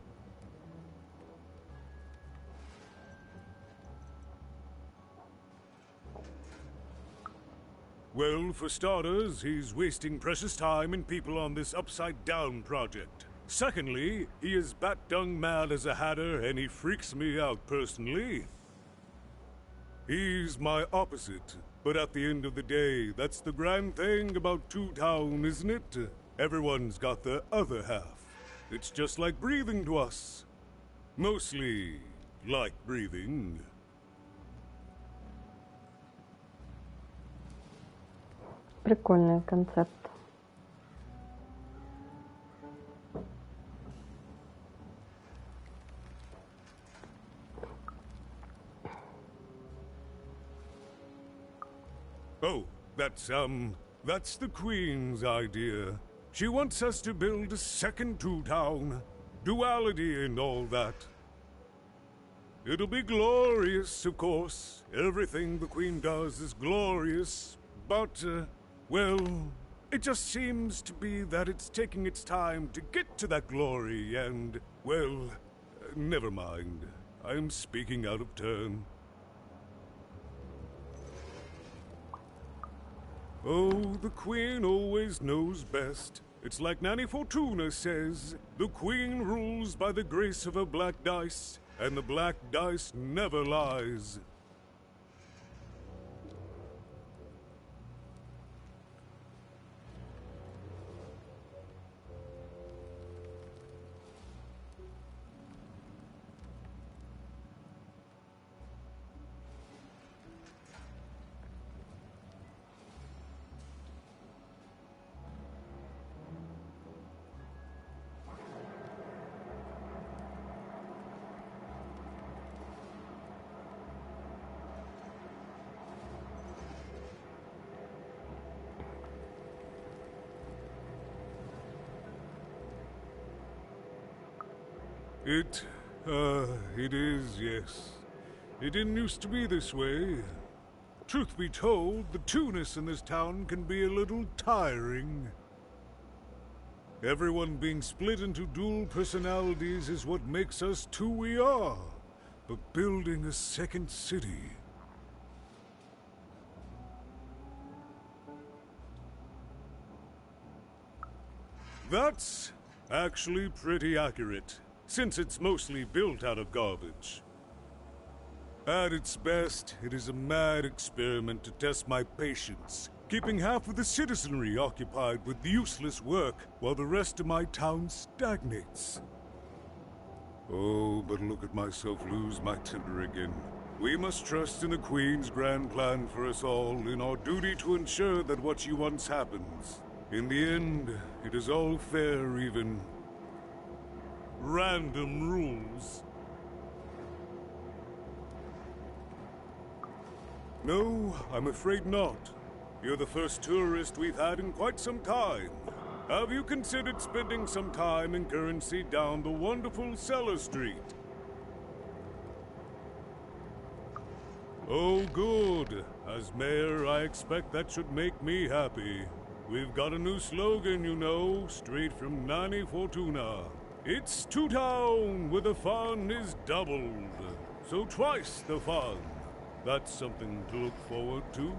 Speaker 8: Well, for starters, he's wasting precious time and people on this upside-down project. Secondly, he is bat-dung mad as a hatter, and he freaks me out personally. He's my opposite, but at the end of the day, that's the grand thing about Two Town, isn't it? Everyone's got the other half. It's just like breathing to us. Mostly like breathing.
Speaker 1: Прикольный концепт.
Speaker 8: Oh, that's the Queen's idea. She wants us to build a second Two Town. Duality and all that. It'll be glorious, of course. Everything the Queen does is glorious. But, well, it just seems to be that it's taking its time to get to that glory and, well, never mind. I'm speaking out of turn. Oh, the Queen always knows best. It's like Nanny Fortuna says, the Queen rules by the grace of her black dice, and the black dice never lies. It is, yes. It didn't used to be this way. Truth be told, the two-ness in this town can be a little tiring. Everyone being split into dual personalities is what makes us who we are. But building a second city...
Speaker 14: That's actually pretty accurate, since it's mostly built out of garbage. At its best, it is a mad experiment to test my patience, keeping half of the citizenry occupied with useless work while the rest of my town stagnates. Oh, but look at myself lose my temper again. We must trust in the Queen's grand plan for us all, in our duty to ensure that what she wants happens. In the end, it is all fair, even random rules. No, I'm afraid not. You're the first tourist we've had in quite some time. Have you considered spending some time in currency down the wonderful Cellar Street? Oh, good. As mayor, I expect that should make me happy. We've got a new slogan, you know, straight from Nanny Fortuna. It's to town where the fun is doubled. So twice the fun. That's something to look forward to.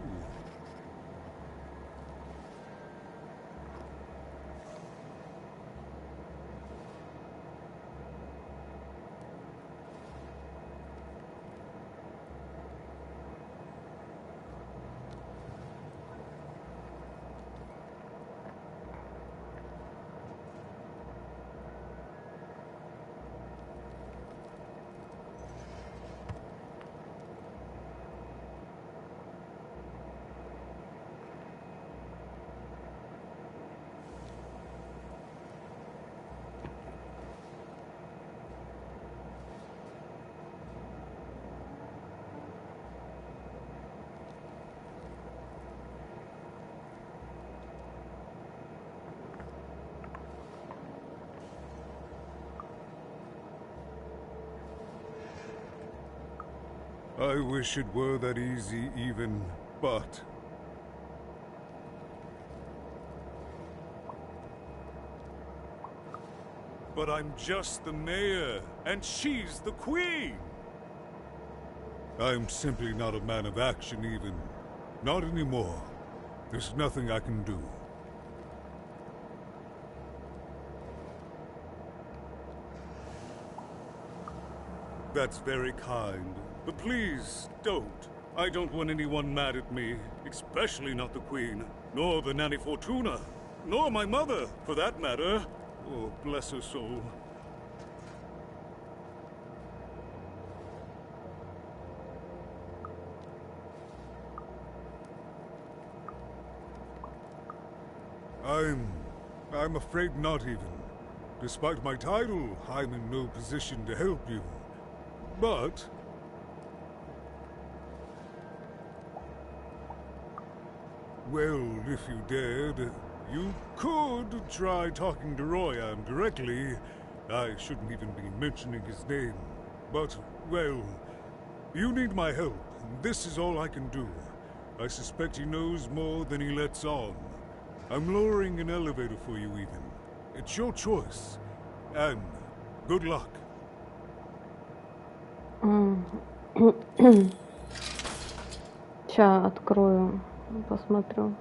Speaker 14: I wish it were that easy even, but... But I'm just the mayor, and she's the queen! I'm simply not a man of action even. Not anymore. There's nothing I can do. That's very kind. But please, don't. I don't want anyone mad at me, especially not the Queen, nor the Nanny Fortuna, nor my mother, for that matter. Oh, bless her soul. I'm afraid not even. Despite my title, I'm in no position to help you. But... well, if you dared, you could try talking to Royan directly. I shouldn't even be mentioning his name. But, well, you need my help. This is all I can do. I suspect he knows more than he lets on. I'm lowering an elevator for you even. It's your choice. And good luck.
Speaker 1: Сейчас открою, посмотрю.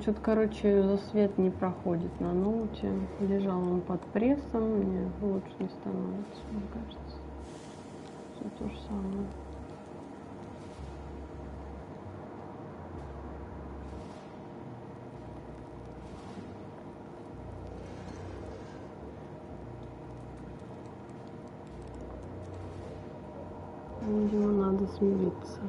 Speaker 1: Что-то, короче, за свет не проходит на ноуте. Лежал он под прессом, мне лучше не становится, мне кажется. Все то же самое. Видимо, надо смириться.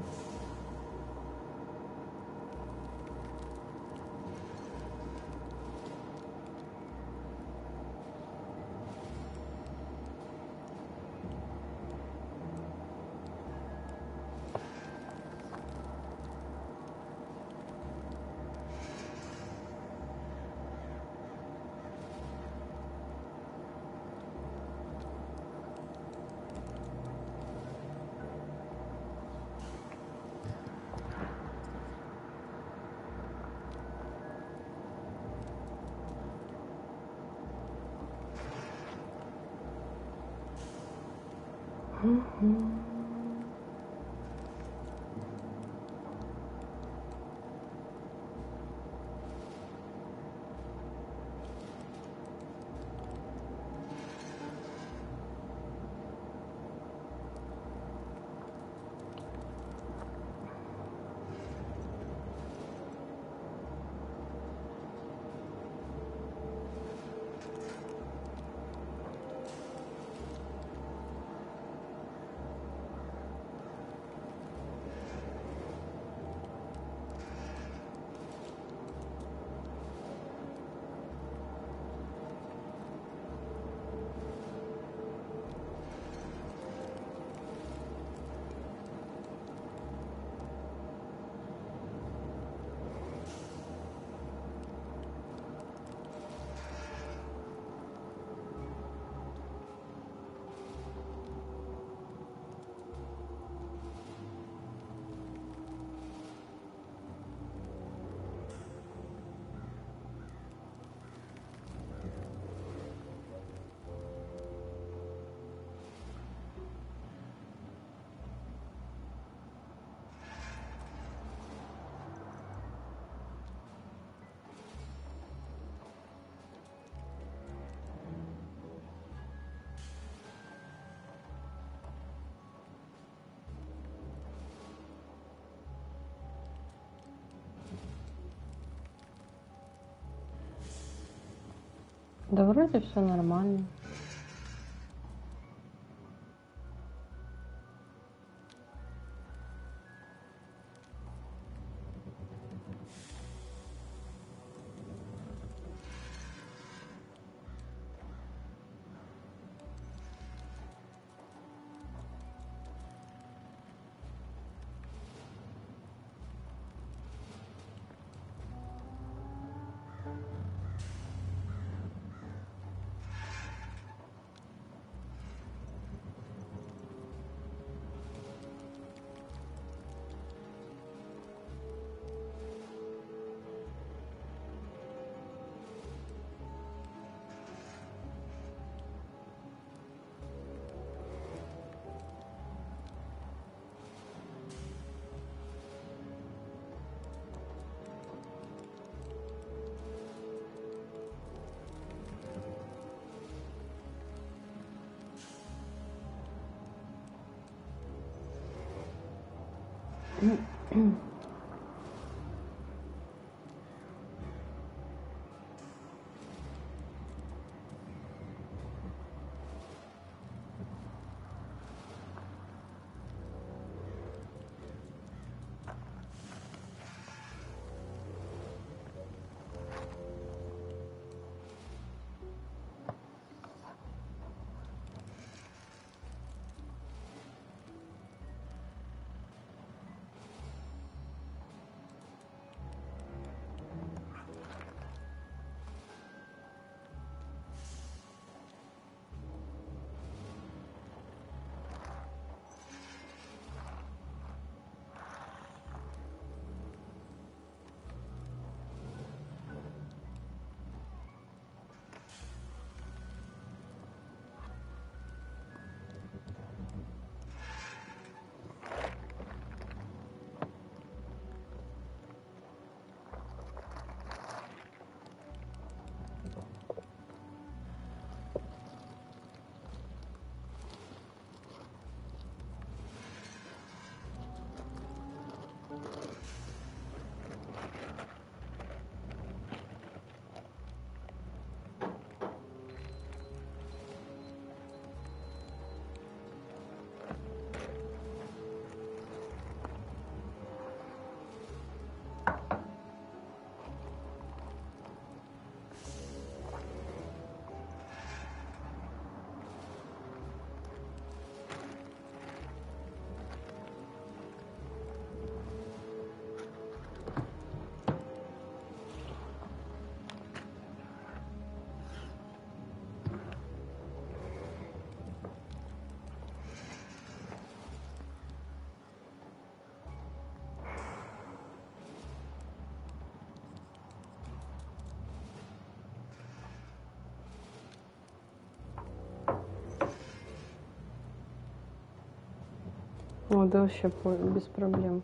Speaker 1: Да вроде все нормально. О, да вообще без проблем.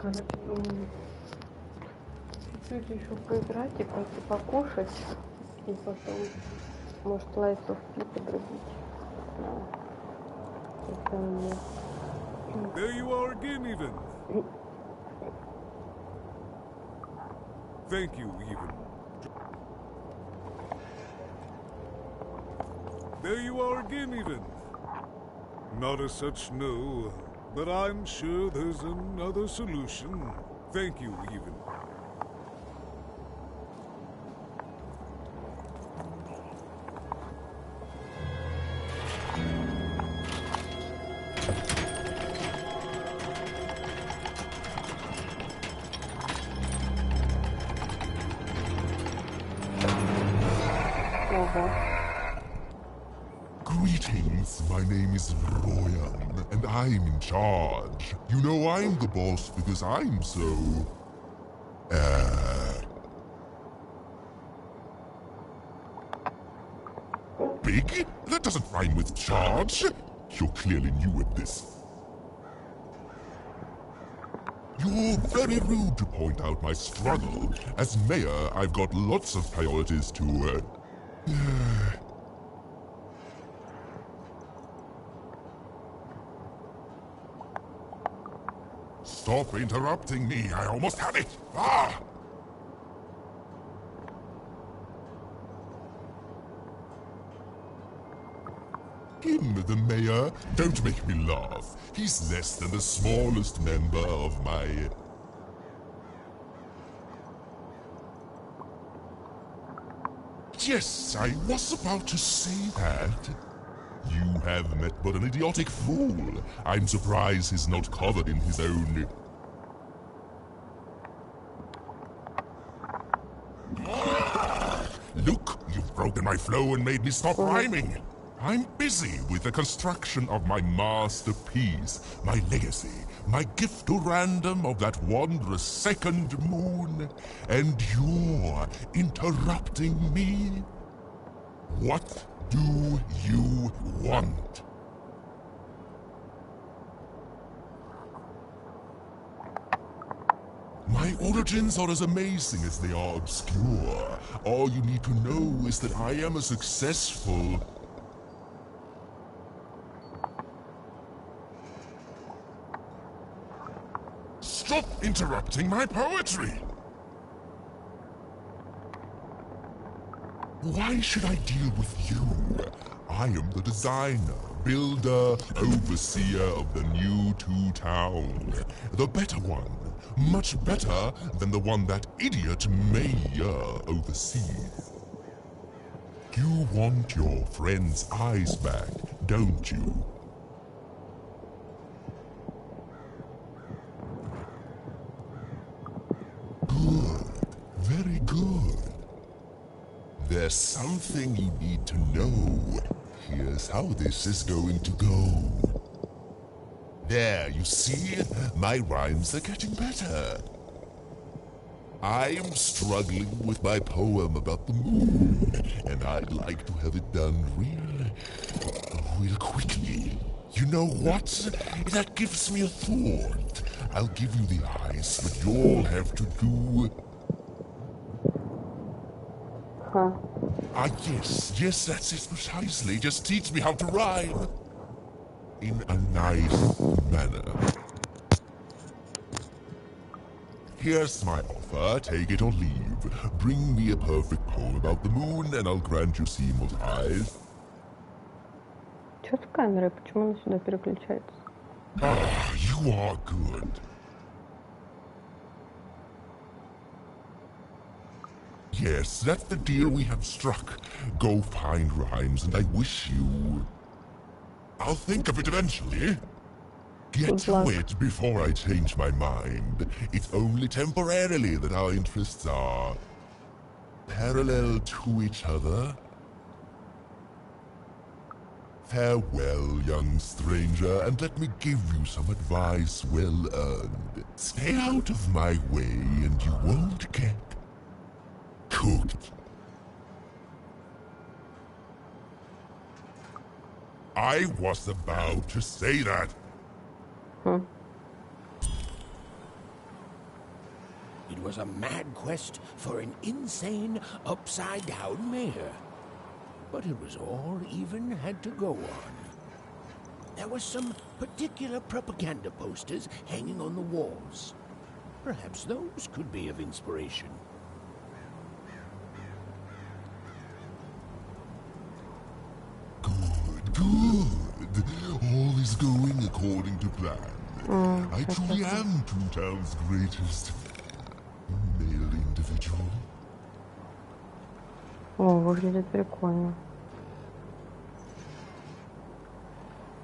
Speaker 1: Короче, чуть-чуть еще поиграть и пойти покушать. И потом, может, Lies of P подрубить.
Speaker 14: There you are again, Even. Thank you, Even. There you are again, Even. Not as such, no, but I'm sure there's another solution. Thank you, Even.
Speaker 13: Greetings, my name is Royan, and I'm in charge. You know I'm the boss because I'm so... big? That doesn't rhyme with charge. You're clearly new at this. You're very rude to point out my struggle. As mayor, I've got lots of priorities to, Stop interrupting me. I almost had it. Ah! Him, the mayor? Don't make me laugh. He's less than the smallest member of my... Yes, I was about to say that. You have met but an idiotic fool. I'm surprised he's not covered in his own... Look, you've broken my flow and made me stop rhyming. I'm busy with the construction of my masterpiece, my legacy, my gift to random of that wondrous second moon, and you're interrupting me? What do you want? My origins are as amazing as they are obscure. All you need to know is that I am a successful... Stop interrupting my poetry! Why should I deal with you? I am the designer, builder, overseer of the new town. The better one. Much better than the one that idiot mayor oversees. You want your friend's eyes back, don't you? Good. Very good. There's something you need to know. Here's how this is going to go. There, you see? My rhymes are getting better. I'm struggling with my poem about the moon, and I'd like to have it done real quickly. You know what? That gives me a thought. I'll give you the eyes, but you'll have to do... Yes, that's it precisely. Just teach me how to rhyme. In a nice manner. Here's my offer, take it or leave. Bring me a perfect poem about the moon, and I'll grant you seamless eyes.
Speaker 1: Чё с камерой? Почему она сюда переключается?
Speaker 13: Ah, you are good. Yes, that's the deal we have struck. Go find rhymes, and I wish you... I'll think of it eventually. Get to it before I change my mind. It's only temporarily that our interests are parallel to each other. Farewell, young stranger, and let me give you some advice well earned. Stay out of my way, and you won't get cooked. I was about to say that.
Speaker 5: was a mad quest for an insane, upside-down mayor. But it was all Even had to go on. There were some particular propaganda posters hanging on the walls. Perhaps those could be of inspiration.
Speaker 13: Good. All is going according to plan. I truly am Two Town's greatest male individual.
Speaker 1: О, выглядит прикольно.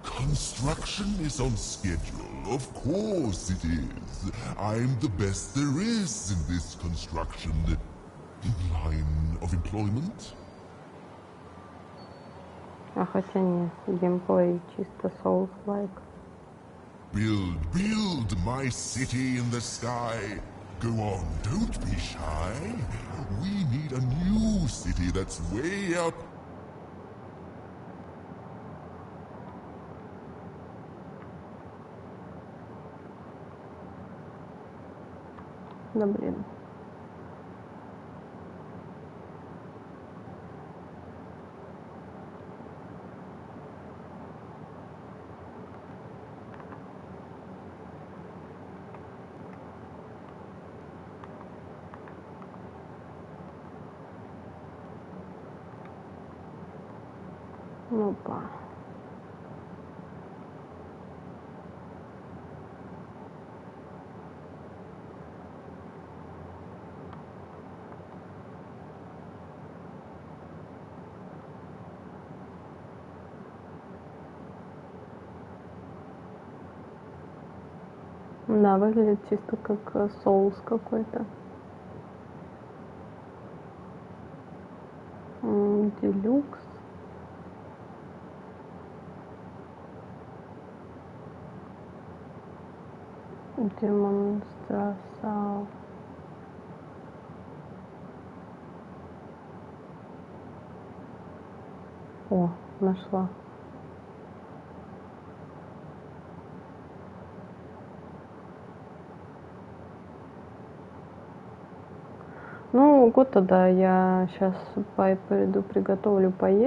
Speaker 13: Construction is on schedule. Of course it is. I'm the best there is in this construction line of employment.
Speaker 1: А хотя нет, геймплей чисто Souls-like.
Speaker 13: Build my city in the sky. Go on, don't be shy. We need a new city that's way up.
Speaker 1: Да блин. Опа. Да, выглядит чисто как соус какой-то. Делюкс. Демонстрация. О, нашла. Ну, год тогда я сейчас пойду приготовлю поесть.